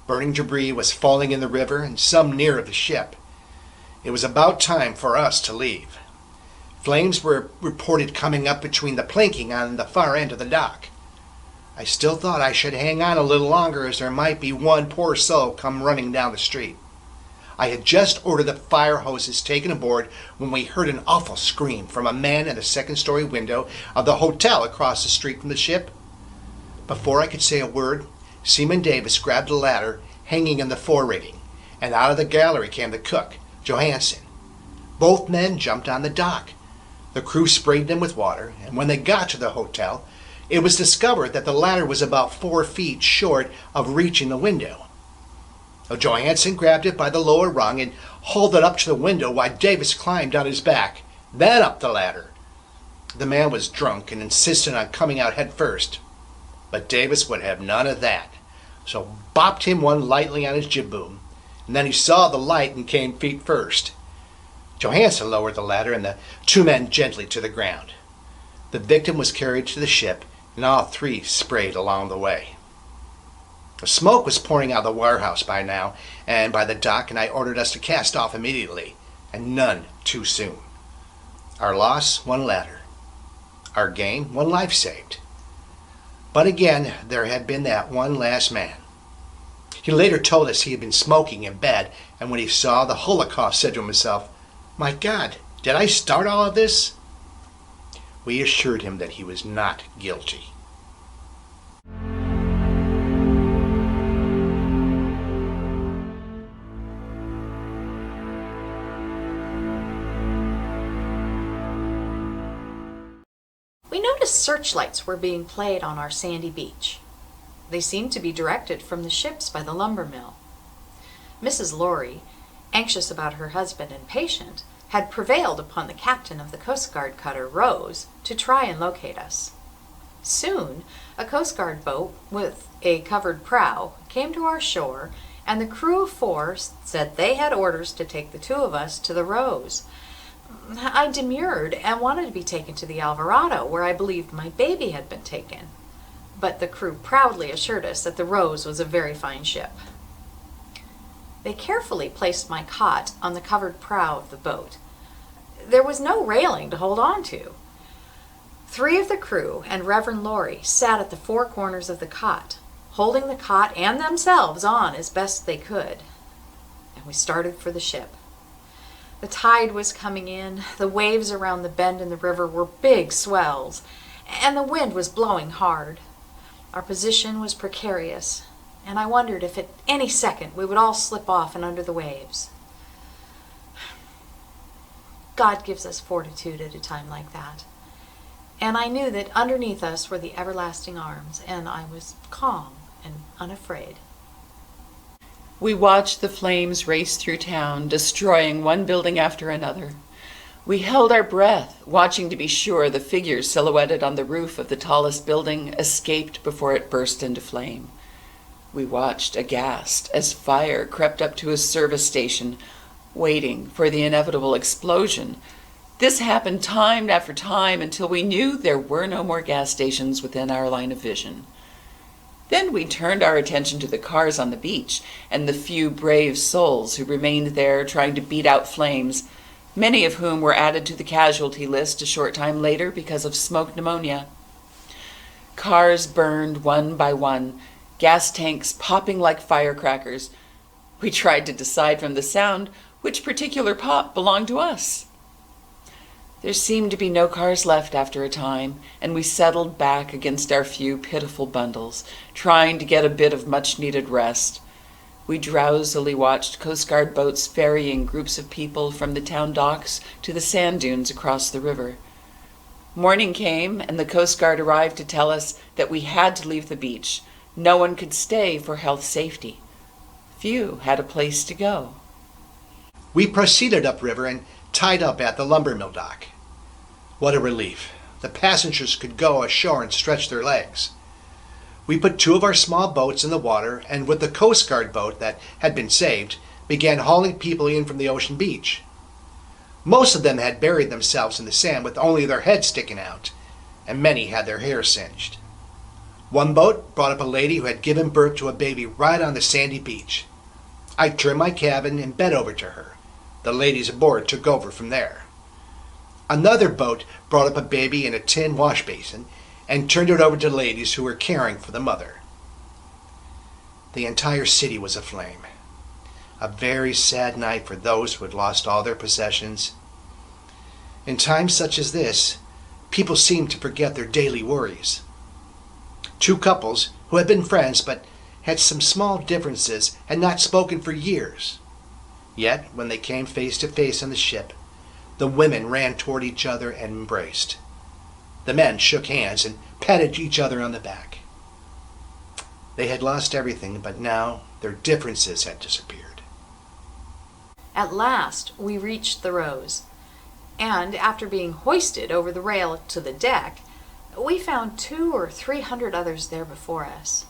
Burning debris was falling in the river and some near the ship. It was about time for us to leave. Flames were reported coming up between the planking on the far end of the dock. I still thought I should hang on a little longer, as there might be one poor soul come running down the street. I had just ordered the fire hoses taken aboard when we heard an awful scream from a man in the second-story window of the hotel across the street from the ship. Before I could say a word, Seaman Davis grabbed a ladder hanging in the fore rigging and out of the gallery came the cook, Johansen. Both men jumped on the dock. The crew sprayed them with water, and when they got to the hotel, it was discovered that the ladder was about 4 feet short of reaching the window. Johansen grabbed it by the lower rung and hauled it up to the window while Davis climbed on his back, then up the ladder. The man was drunk and insisted on coming out head first, but Davis would have none of that, so bopped him one lightly on his jibboom, and then he saw the light and came feet first. Johansen lowered the ladder and the two men gently to the ground. The victim was carried to the ship, and all three sprayed along the way. The smoke was pouring out of the warehouse by now and by the dock, and I ordered us to cast off immediately, and none too soon. Our loss, one ladder. Our gain, one life saved. But again, there had been that one last man. He later told us he had been smoking in bed, and when he saw the Holocaust said to himself, "My God, did I start all of this?" We assured him that he was not guilty. We noticed searchlights were being played on our sandy beach. They seemed to be directed from the ships by the lumber mill. Mrs. Laurie, anxious about her husband and patient, had prevailed upon the captain of the Coast Guard cutter Rose to try and locate us. Soon, a Coast Guard boat with a covered prow came to our shore, and the crew of 4 said they had orders to take the 2 of us to the Rose. I demurred and wanted to be taken to the Alvarado, where I believed my baby had been taken. But the crew proudly assured us that the Rose was a very fine ship. They carefully placed my cot on the covered prow of the boat. There was no railing to hold on to. 3 of the crew and Reverend Laurie sat at the 4 corners of the cot, holding the cot and themselves on as best they could. And we started for the ship. The tide was coming in, the waves around the bend in the river were big swells, and the wind was blowing hard. Our position was precarious, and I wondered if at any second we would all slip off and under the waves. God gives us fortitude at a time like that, and I knew that underneath us were the everlasting arms, and I was calm and unafraid. We watched the flames race through town, destroying one building after another. We held our breath, watching to be sure the figures silhouetted on the roof of the tallest building escaped before it burst into flame. We watched aghast as fire crept up to a service station, waiting for the inevitable explosion. This happened time after time until we knew there were no more gas stations within our line of vision. Then we turned our attention to the cars on the beach and the few brave souls who remained there trying to beat out flames, many of whom were added to the casualty list a short time later because of smoke pneumonia. Cars burned one by one, gas tanks popping like firecrackers. We tried to decide from the sound which particular pop belonged to us. There seemed to be no cars left after a time, and we settled back against our few pitiful bundles, trying to get a bit of much-needed rest. We drowsily watched Coast Guard boats ferrying groups of people from the town docks to the sand dunes across the river. Morning came, and the Coast Guard arrived to tell us that we had to leave the beach. No one could stay for health safety. Few had a place to go. We proceeded upriver and tied up at the lumber mill dock. What a relief. The passengers could go ashore and stretch their legs. We put 2 of our small boats in the water, and with the Coast Guard boat that had been saved, began hauling people in from the ocean beach. Most of them had buried themselves in the sand with only their heads sticking out, and many had their hair singed. One boat brought up a lady who had given birth to a baby right on the sandy beach. I turned my cabin and bed over to her. The ladies aboard took over from there. Another boat brought up a baby in a tin wash basin and turned it over to ladies who were caring for the mother. The entire city was aflame. A very sad night for those who had lost all their possessions. In times such as this, people seemed to forget their daily worries. 2 couples who had been friends but had some small differences had not spoken for years. Yet, when they came face to face on the ship, the women ran toward each other and embraced. The men shook hands and patted each other on the back. They had lost everything, but now their differences had disappeared. At last, we reached the Rose, and after being hoisted over the rail to the deck, we found 200 or 300 others there before us.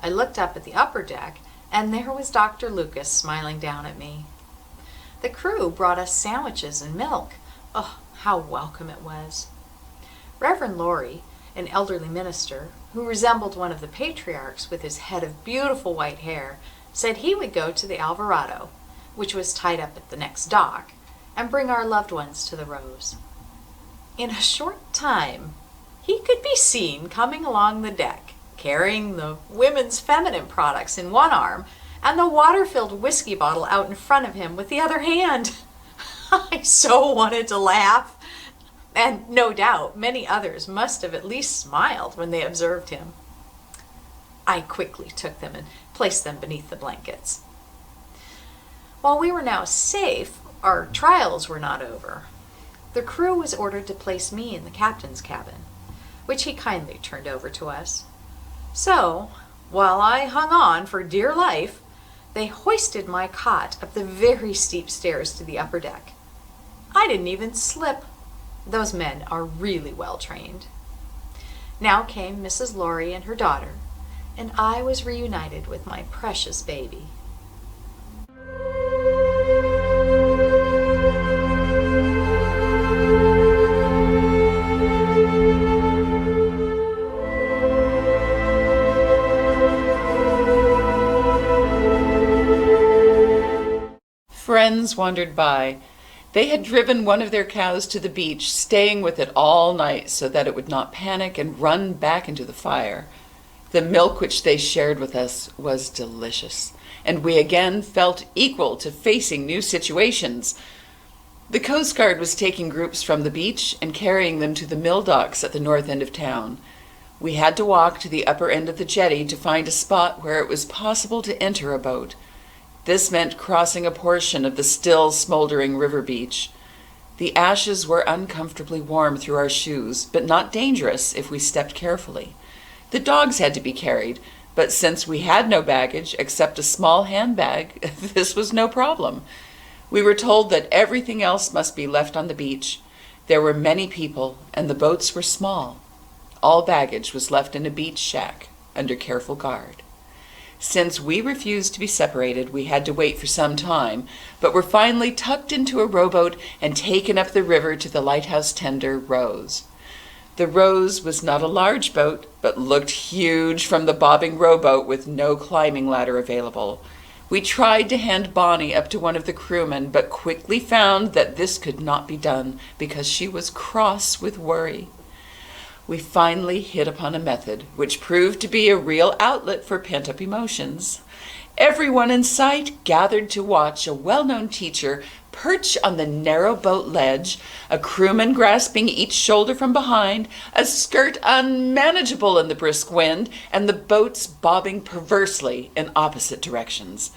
I looked up at the upper deck, and there was Dr. Lucas smiling down at me. The crew brought us sandwiches and milk. Oh, how welcome it was. Reverend Laurie, an elderly minister, who resembled one of the patriarchs with his head of beautiful white hair, said he would go to the Alvarado, which was tied up at the next dock, and bring our loved ones to the Rose. In a short time, he could be seen coming along the deck, carrying the women's feminine products in one arm and the water-filled whiskey bottle out in front of him with the other hand. I so wanted to laugh, and no doubt many others must have at least smiled when they observed him. I quickly took them and placed them beneath the blankets. While we were now safe, our trials were not over. The crew was ordered to place me in the captain's cabin, which he kindly turned over to us. So, while I hung on for dear life, they hoisted my cot up the very steep stairs to the upper deck. I didn't even slip. Those men are really well trained. Now came Mrs. Laurie and her daughter, and I was reunited with my precious baby. Friends wandered by. They had driven one of their cows to the beach, staying with it all night so that it would not panic and run back into the fire. The milk which they shared with us was delicious, and we again felt equal to facing new situations. The Coast Guard was taking groups from the beach and carrying them to the mill docks at the north end of town. We had to walk to the upper end of the jetty to find a spot where it was possible to enter a boat. This meant crossing a portion of the still smoldering river beach. The ashes were uncomfortably warm through our shoes, but not dangerous if we stepped carefully. The dogs had to be carried, but since we had no baggage except a small handbag, this was no problem. We were told that everything else must be left on the beach. There were many people, and the boats were small. All baggage was left in a beach shack under careful guard. Since we refused to be separated, we had to wait for some time, but were finally tucked into a rowboat and taken up the river to the lighthouse tender Rose. The Rose was not a large boat, but looked huge from the bobbing rowboat with no climbing ladder available. We tried to hand Bonnie up to one of the crewmen, but quickly found that this could not be done because she was cross with worry. We finally hit upon a method which proved to be a real outlet for pent-up emotions. Everyone in sight gathered to watch a well-known teacher perch on the narrow boat ledge, a crewman grasping each shoulder from behind, a skirt unmanageable in the brisk wind, and the boats bobbing perversely in opposite directions.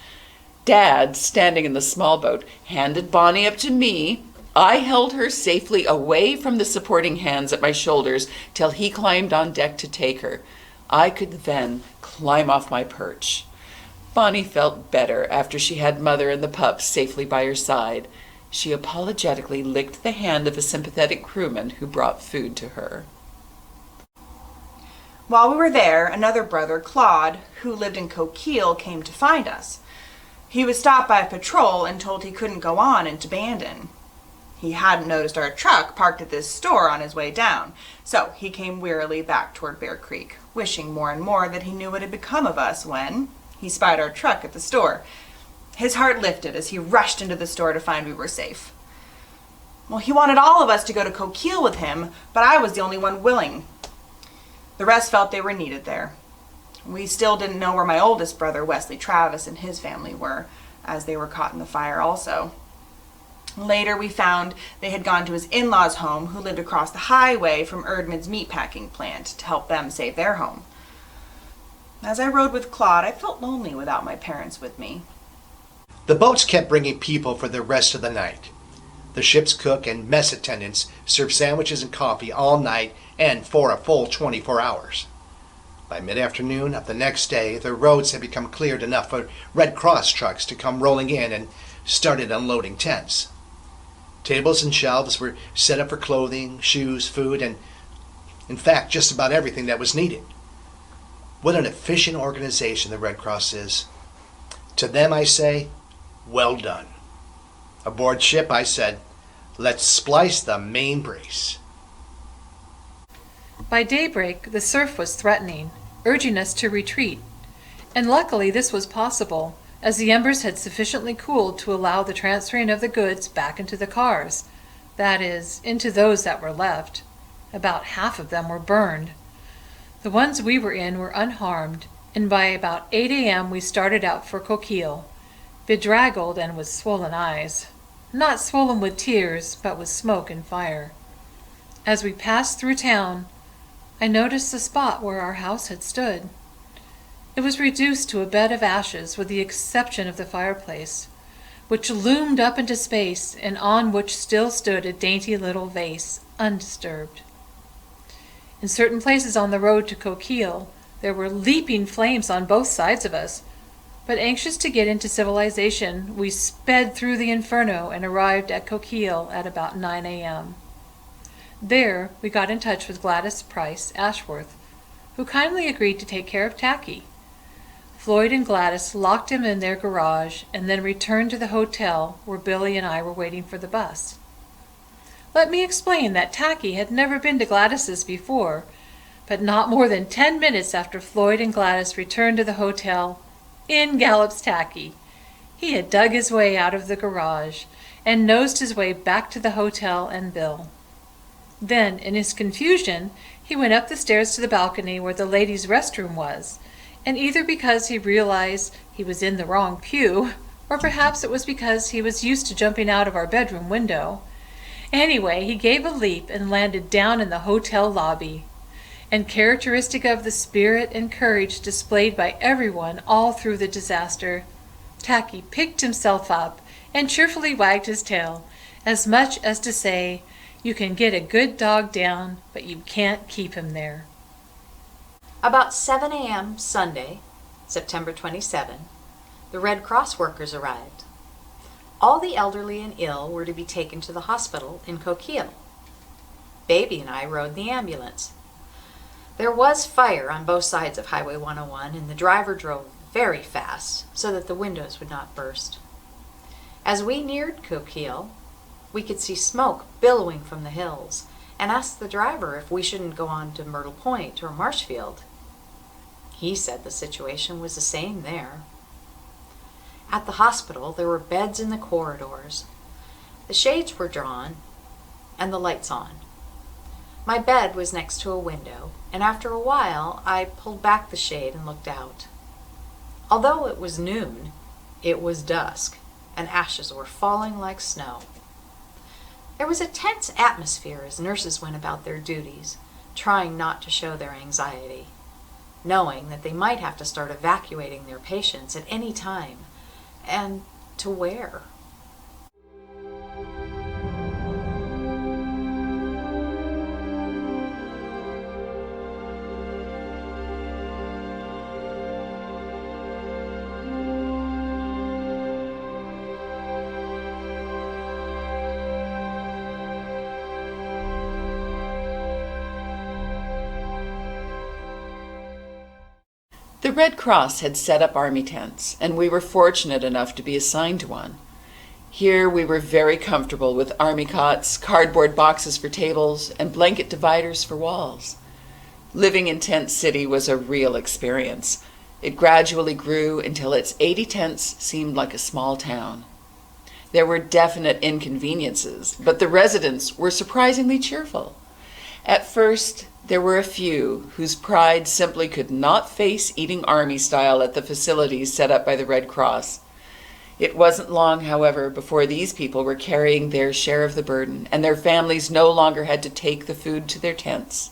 Dad, standing in the small boat, handed Bonnie up to me. I held her safely away from the supporting hands at my shoulders till he climbed on deck to take her. I could then climb off my perch. Bonnie felt better after she had Mother and the pups safely by her side. She apologetically licked the hand of a sympathetic crewman who brought food to her. While we were there, another brother, Claude, who lived in Coquille, came to find us. He was stopped by a patrol and told he couldn't go on into Bandon. He hadn't noticed our truck parked at this store on his way down, so he came wearily back toward Bear Creek, wishing more and more that he knew what had become of us when he spied our truck at the store. His heart lifted as he rushed into the store to find we were safe. Well, he wanted all of us to go to Coquille with him, but I was the only one willing. The rest felt they were needed there. We still didn't know where my oldest brother, Wesley Travis, and his family were, as they were caught in the fire also. Later, we found they had gone to his in-laws' home, who lived across the highway from Erdman's meatpacking plant, to help them save their home. As I rode with Claude, I felt lonely without my parents with me. The boats kept bringing people for the rest of the night. The ship's cook and mess attendants served sandwiches and coffee all night and for a full 24 hours. By mid-afternoon of the next day, the roads had become cleared enough for Red Cross trucks to come rolling in and started unloading tents. Tables and shelves were set up for clothing, shoes, food, and, in fact, just about everything that was needed. What an efficient organization the Red Cross is. To them, I say, well done. Aboard ship, I said, let's splice the main brace. By daybreak, the surf was threatening, urging us to retreat, and luckily this was possible, as the embers had sufficiently cooled to allow the transferring of the goods back into the cars, that is, into those that were left. About half of them were burned. The ones we were in were unharmed, and by about 8 a.m. we started out for Coquille, bedraggled and with swollen eyes. Not swollen with tears, but with smoke and fire. As we passed through town, I noticed the spot where our house had stood. It was reduced to a bed of ashes with the exception of the fireplace, which loomed up into space and on which still stood a dainty little vase, undisturbed. In certain places on the road to Coquille, there were leaping flames on both sides of us, but anxious to get into civilization, we sped through the inferno and arrived at Coquille at about 9 a.m. There, we got in touch with Gladys Price Ashworth, who kindly agreed to take care of Tacky. Floyd and Gladys locked him in their garage and then returned to the hotel where Billy and I were waiting for the bus. Let me explain that Tacky had never been to Gladys's before, but not more than 10 minutes after Floyd and Gladys returned to the hotel, in gallops Tacky. He had dug his way out of the garage and nosed his way back to the hotel and Bill. Then, in his confusion, he went up the stairs to the balcony where the ladies' restroom was, and either because he realized he was in the wrong pew, or perhaps it was because he was used to jumping out of our bedroom window. Anyway, he gave a leap and landed down in the hotel lobby. And characteristic of the spirit and courage displayed by everyone all through the disaster, Tacky picked himself up and cheerfully wagged his tail, as much as to say, you can get a good dog down, but you can't keep him there. About 7 a.m. Sunday, September 27, the Red Cross workers arrived. All the elderly and ill were to be taken to the hospital in Coquille. Baby and I rode the ambulance. There was fire on both sides of Highway 101, and the driver drove very fast so that the windows would not burst. As we neared Coquille, we could see smoke billowing from the hills, and asked the driver if we shouldn't go on to Myrtle Point or Marshfield. He said the situation was the same there. At the hospital, there were beds in the corridors. The shades were drawn, and the lights on. My bed was next to a window, and after a while I pulled back the shade and looked out. Although it was noon, it was dusk, and ashes were falling like snow. There was a tense atmosphere as nurses went about their duties, trying not to show their anxiety, knowing that they might have to start evacuating their patients at any time, and to where. The Red Cross had set up army tents, and we were fortunate enough to be assigned to one. Here we were very comfortable with army cots, cardboard boxes for tables, and blanket dividers for walls. Living in Tent City was a real experience. It gradually grew until its 80 tents seemed like a small town. There were definite inconveniences, but the residents were surprisingly cheerful. At first, there were a few whose pride simply could not face eating army style at the facilities set up by the Red Cross. It wasn't long, however, before these people were carrying their share of the burden, and their families no longer had to take the food to their tents.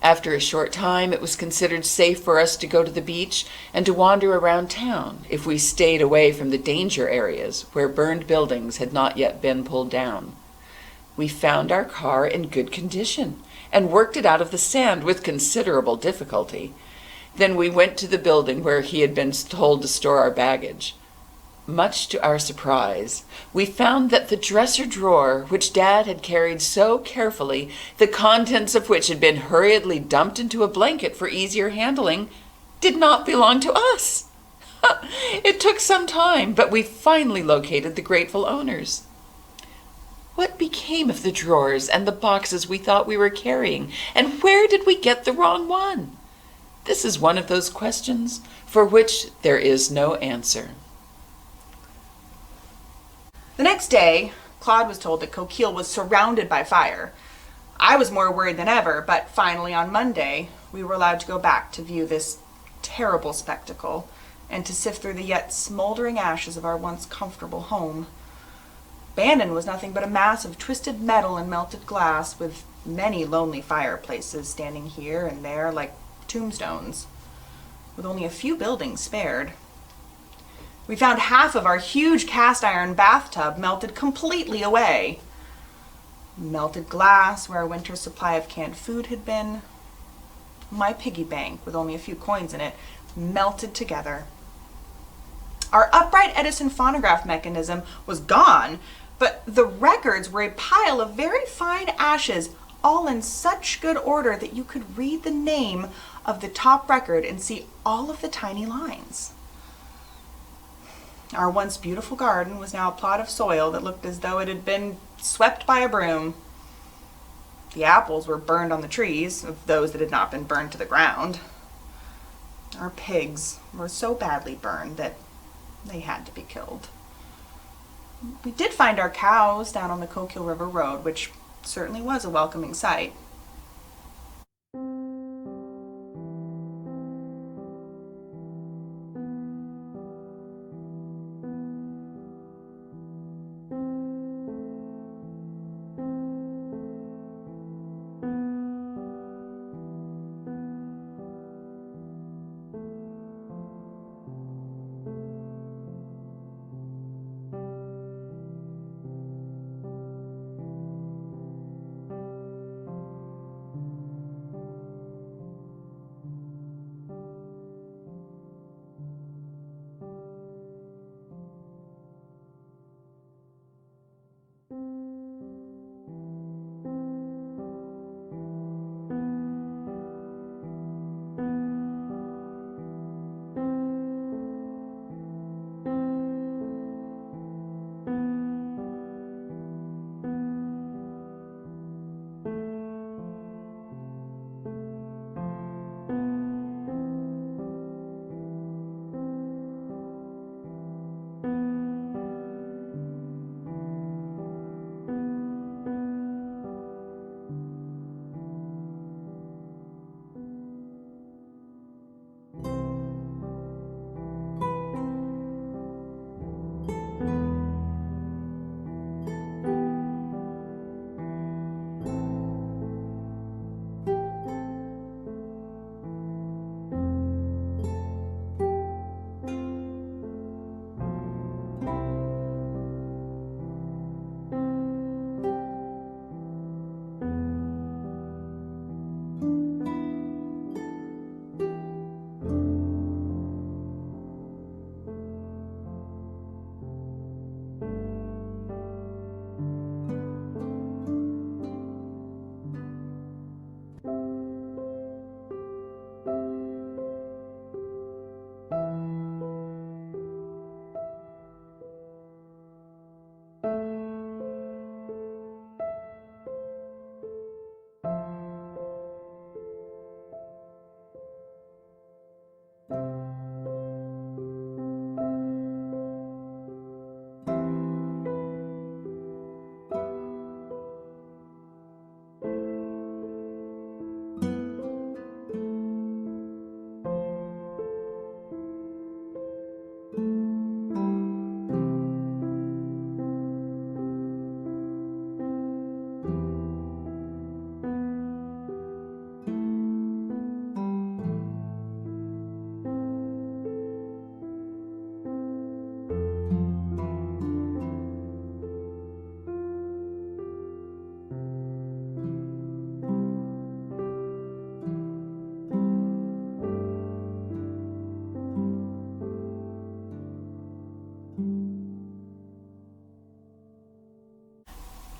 After a short time, it was considered safe for us to go to the beach and to wander around town if we stayed away from the danger areas where burned buildings had not yet been pulled down. We found our car in good condition and worked it out of the sand with considerable difficulty. Then we went to the building where he had been told to store our baggage. Much to our surprise, we found that the dresser drawer, which Dad had carried so carefully, the contents of which had been hurriedly dumped into a blanket for easier handling, did not belong to us. It took some time, but we finally located the grateful owners. What became of the drawers and the boxes we thought we were carrying, and where did we get the wrong one? This is one of those questions for which there is no answer. The next day, Claude was told that Coquille was surrounded by fire. I was more worried than ever, but finally on Monday, we were allowed to go back to view this terrible spectacle and to sift through the yet smoldering ashes of our once comfortable home. Bandon was nothing but a mass of twisted metal and melted glass, with many lonely fireplaces standing here and there like tombstones, with only a few buildings spared. We found half of our huge cast iron bathtub melted completely away. Melted glass where our winter's supply of canned food had been. My piggy bank, with only a few coins in it, melted together. Our upright Edison phonograph mechanism was gone, but the records were a pile of very fine ashes, all in such good order that you could read the name of the top record and see all of the tiny lines. Our once beautiful garden was now a plot of soil that looked as though it had been swept by a broom. The apples were burned on the trees, of those that had not been burned to the ground. Our pigs were so badly burned that they had to be killed. We did find our cows down on the Coquille River Road, which certainly was a welcoming sight.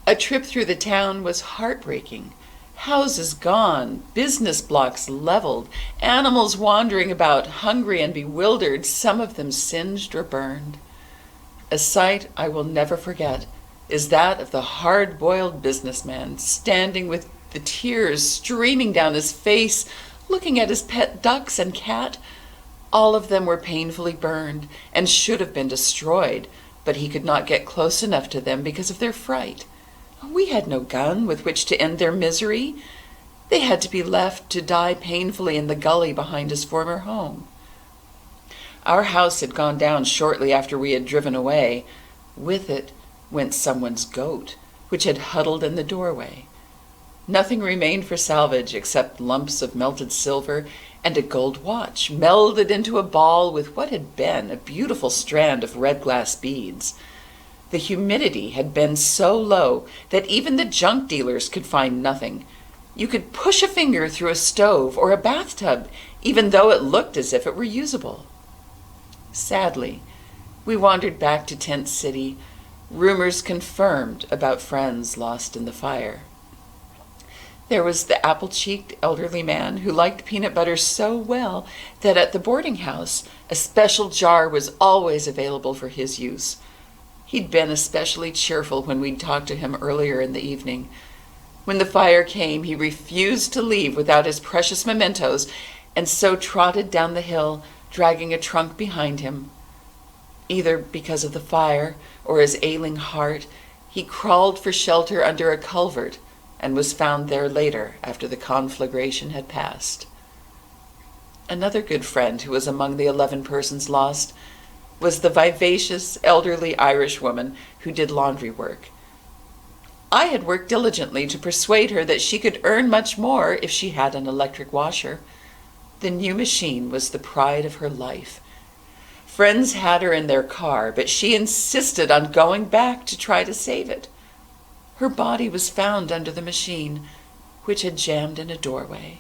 A trip through the town was heartbreaking. Houses gone, business blocks leveled, animals wandering about, hungry and bewildered, some of them singed or burned. A sight I will never forget is that of the hard-boiled businessman standing with the tears streaming down his face, looking at his pet ducks and cat. All of them were painfully burned and should have been destroyed, but he could not get close enough to them because of their fright. We had no gun with which to end their misery. They had to be left to die painfully in the gully behind his former home. Our house had gone down shortly after we had driven away. With it went someone's goat, which had huddled in the doorway. Nothing remained for salvage except lumps of melted silver and a gold watch melded into a ball with what had been a beautiful strand of red glass beads. The humidity had been so low that even the junk dealers could find nothing. You could push a finger through a stove or a bathtub, even though it looked as if it were usable. Sadly, we wandered back to Tent City, rumors confirmed about friends lost in the fire. There was the apple-cheeked elderly man who liked peanut butter so well that at the boarding house a special jar was always available for his use. He'd been especially cheerful when we'd talked to him earlier in the evening. When the fire came, he refused to leave without his precious mementos, and so trotted down the hill, dragging a trunk behind him. Either because of the fire or his ailing heart, he crawled for shelter under a culvert and was found there later after the conflagration had passed. Another good friend who was among the 11 persons lost was the vivacious, elderly Irish woman who did laundry work. I had worked diligently to persuade her that she could earn much more if she had an electric washer. The new machine was the pride of her life. Friends had her in their car, but she insisted on going back to try to save it. Her body was found under the machine, which had jammed in a doorway.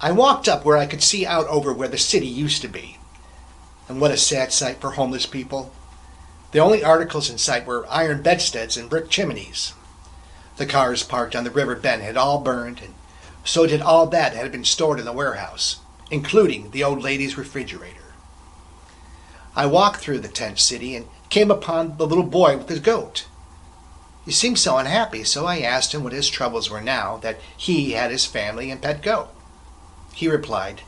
I walked up where I could see out over where the city used to be. And what a sad sight for homeless people. The only articles in sight were iron bedsteads and brick chimneys. The cars parked on the river bend had all burned, and so did all that had been stored in the warehouse, including the old lady's refrigerator. I walked through the tent city and came upon the little boy with his goat. He seemed so unhappy, so I asked him what his troubles were now that he had his family and pet goat. He replied,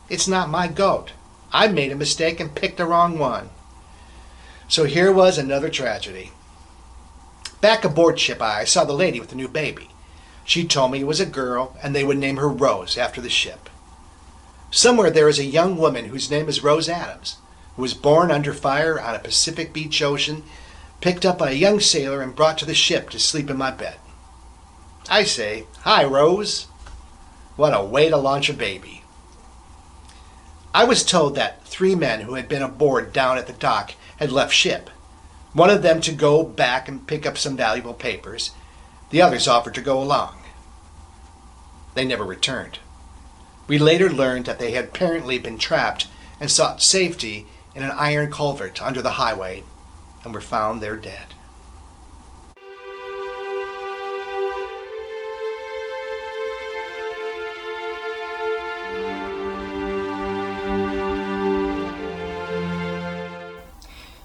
"It's not my goat. I made a mistake and picked the wrong one." So here was another tragedy. Back aboard ship, I saw the lady with the new baby. She told me it was a girl and they would name her Rose after the ship. Somewhere there is a young woman whose name is Rose Adams, who was born under fire on a Pacific beach ocean, picked up by a young sailor and brought to the ship to sleep in my bed. I say, "Hi, Rose." What a way to launch a baby. I was told that 3 men who had been aboard down at the dock had left ship. One of them to go back and pick up some valuable papers. The others offered to go along. They never returned. We later learned that they had apparently been trapped and sought safety in an iron culvert under the highway and were found there dead.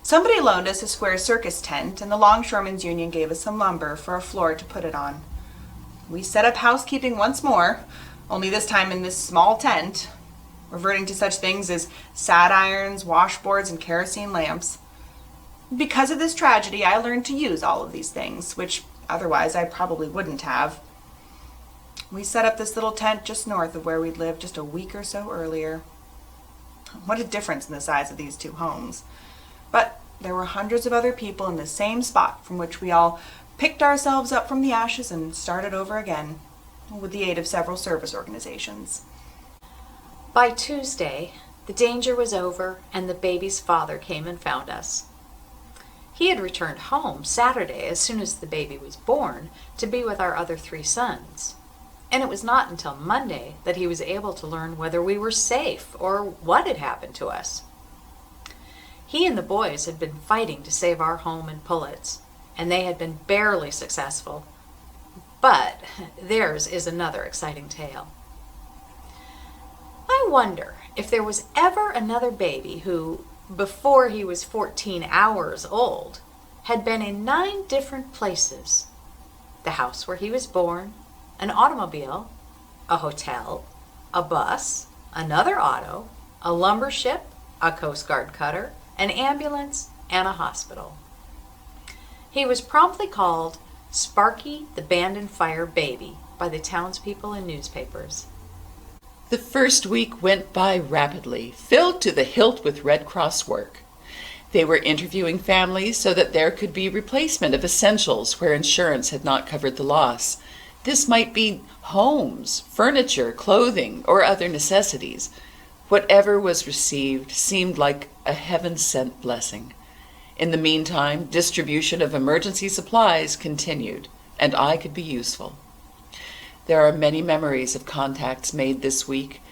Somebody loaned us a square circus tent, and the Longshoremen's Union gave us some lumber for a floor to put it on. We set up housekeeping once more, only this time in this small tent, reverting to such things as sad irons, washboards, and kerosene lamps. Because of this tragedy, I learned to use all of these things, which otherwise I probably wouldn't have. We set up this little tent just north of where we'd lived just a week or so earlier. What a difference in the size of these 2 homes. But there were hundreds of other people in the same spot from which we all picked ourselves up from the ashes and started over again, with the aid of several service organizations. By Tuesday, the danger was over and the baby's father came and found us. He had returned home Saturday as soon as the baby was born to be with our other 3 sons. And it was not until Monday that he was able to learn whether we were safe or what had happened to us. He and the boys had been fighting to save our home in Pullets, and they had been barely successful. But theirs is another exciting tale. I wonder if there was ever another baby who, before he was 14 hours old, had been in 9 different places. The house where he was born, an automobile, a hotel, a bus, another auto, a lumber ship, a Coast Guard cutter, an ambulance, and a hospital. He was promptly called Sparky the Bandon Fire Baby by the townspeople and newspapers. The first week went by rapidly, filled to the hilt with Red Cross work. They were interviewing families so that there could be replacement of essentials where insurance had not covered the loss. This might be homes, furniture, clothing, or other necessities. Whatever was received seemed like a heaven-sent blessing. In the meantime, distribution of emergency supplies continued, and I could be useful. There are many memories of contacts made this week.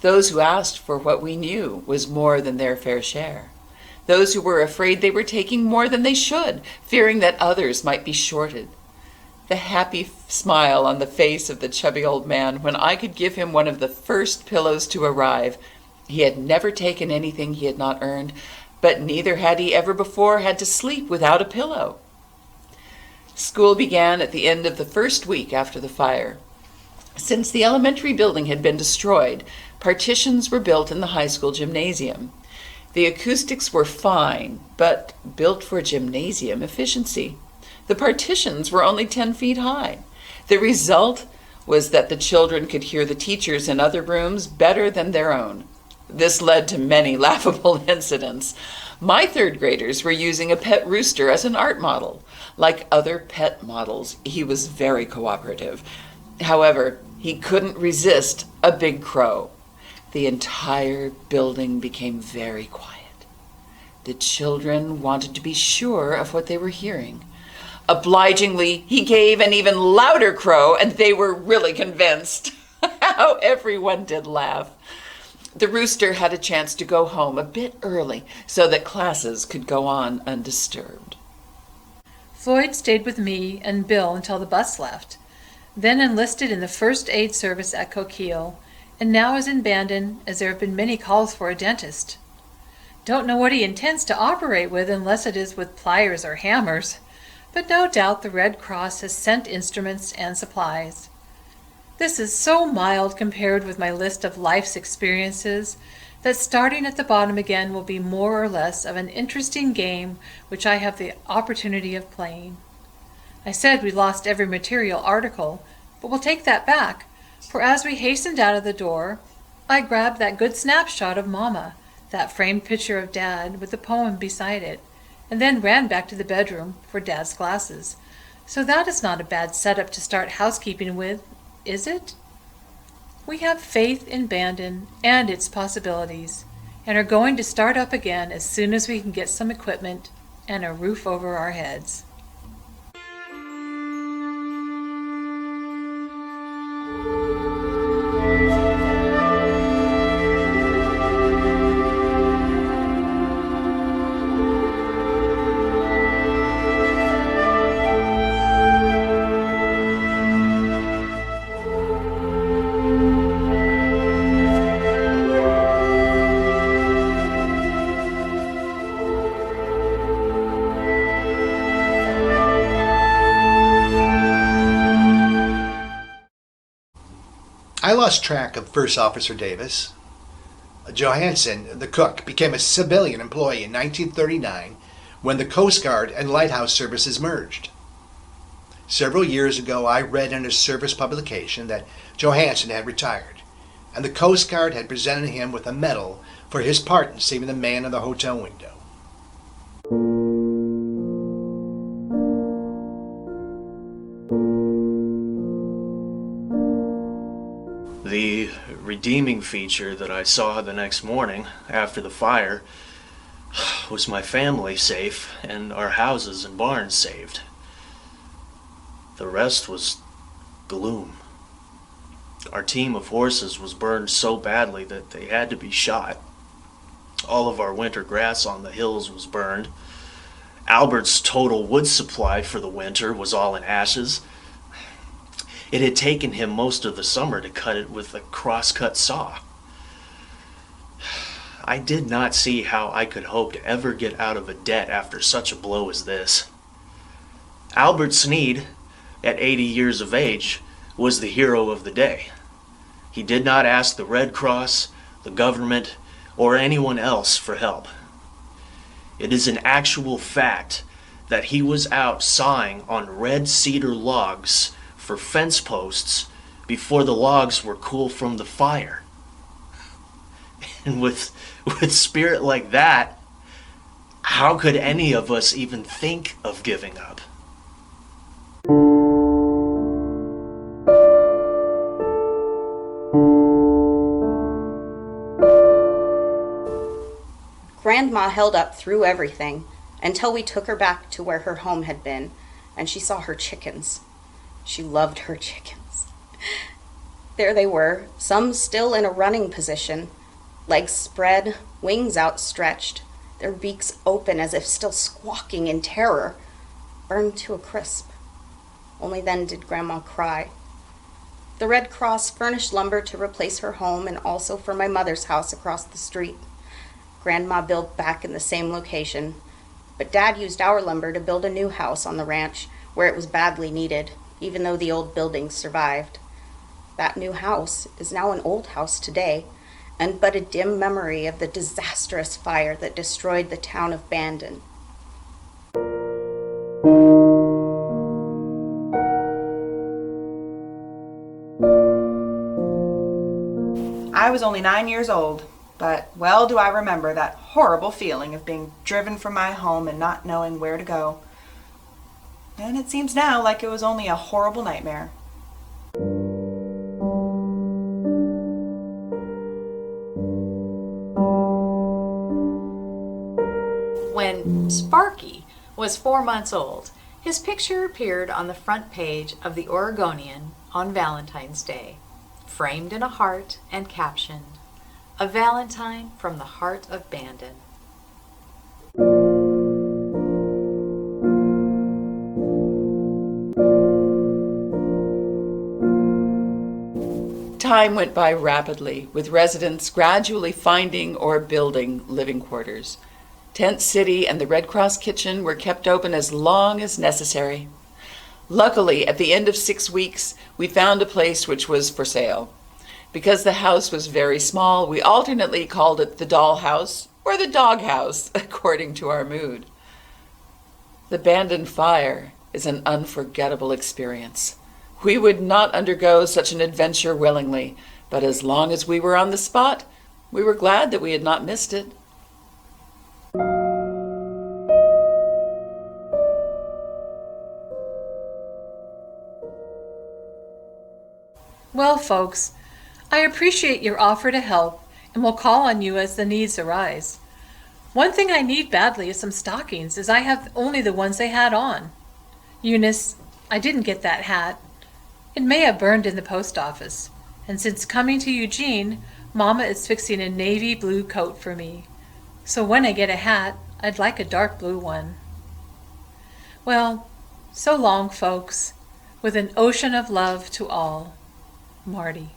Those who asked for what we knew was more than their fair share. Those who were afraid they were taking more than they should, fearing that others might be shorted. The happy smile on the face of the chubby old man when I could give him one of the first pillows to arrive. He had never taken anything he had not earned, but neither had he ever before had to sleep without a pillow. School began at the end of the first week after the fire. Since the elementary building had been destroyed, partitions were built in the high school gymnasium. The acoustics were fine, but built for gymnasium efficiency. The partitions were only 10 feet high. The result was that the children could hear the teachers in other rooms better than their own. This led to many laughable incidents. My third graders were using a pet rooster as an art model. Like other pet models, he was very cooperative. However, he couldn't resist a big crow. The entire building became very quiet. The children wanted to be sure of what they were hearing. Obligingly, he gave an even louder crow, and they were really convinced. How everyone did laugh. The rooster had a chance to go home a bit early so that classes could go on undisturbed. Floyd stayed with me and Bill until the bus left, then enlisted in the first aid service at Coquille, and now is in Bandon as there have been many calls for a dentist. Don't know what he intends to operate with unless it is with pliers or hammers, but no doubt the Red Cross has sent instruments and supplies. This is so mild compared with my list of life's experiences that starting at the bottom again will be more or less of an interesting game which I have the opportunity of playing. I said we lost every material article, but we'll take that back, for as we hastened out of the door, I grabbed that good snapshot of Mama, that framed picture of Dad with the poem beside it, and then ran back to the bedroom for Dad's glasses. So that is not a bad setup to start housekeeping with, is it? We have faith in Bandon and its possibilities, and are going to start up again as soon as we can get some equipment and a roof over our heads. I lost track of First Officer Davis. Johansson, the cook, became a civilian employee in 1939 when the Coast Guard and Lighthouse services merged. Several years ago, I read in a service publication that Johansson had retired, and the Coast Guard had presented him with a medal for his part in saving the man in the hotel window. The redeeming feature that I saw the next morning after the fire was my family safe and our houses and barns saved. The rest was gloom. Our team of horses was burned so badly that they had to be shot. All of our winter grass on the hills was burned. Albert's total wood supply for the winter was all in ashes. It had taken him most of the summer to cut it with a cross-cut saw. I did not see how I could hope to ever get out of a debt after such a blow as this. Albert Sneed, at 80 years of age, was the hero of the day. He did not ask the Red Cross, the government, or anyone else for help. It is an actual fact that he was out sawing on red cedar logs for fence posts before the logs were cool from the fire. And with spirit like that, how could any of us even think of giving up? Grandma held up through everything until we took her back to where her home had been, and she saw her chickens. She loved her chickens. There they were, some still in a running position, legs spread, wings outstretched, their beaks open as if still squawking in terror, burned to a crisp. Only then did Grandma cry. The Red Cross furnished lumber to replace her home and also for my mother's house across the street. Grandma built back in the same location, but Dad used our lumber to build a new house on the ranch where it was badly needed, even though the old buildings survived. That new house is now an old house today, and but a dim memory of the disastrous fire that destroyed the town of Bandon. I was only 9 years old, but well do I remember that horrible feeling of being driven from my home and not knowing where to go. And it seems now like it was only a horrible nightmare. When Sparky was 4 months old, his picture appeared on the front page of the Oregonian on Valentine's Day, framed in a heart and captioned, "A Valentine from the Heart of Bandon." Time went by rapidly, with residents gradually finding or building living quarters. Tent City and the Red Cross Kitchen were kept open as long as necessary. Luckily, at the end of 6 weeks, we found a place which was for sale. Because the house was very small, we alternately called it the doll house or the dog house, according to our mood. The Bandon Fire is an unforgettable experience. We would not undergo such an adventure willingly, but as long as we were on the spot, we were glad that we had not missed it. Well, folks, I appreciate your offer to help and will call on you as the needs arise. One thing I need badly is some stockings, as I have only the ones they had on. Eunice, I didn't get that hat. It may have burned in the post office, and since coming to Eugene, Mama is fixing a navy blue coat for me. So when I get a hat, I'd like a dark blue one. Well, so long, folks, with an ocean of love to all. Marty.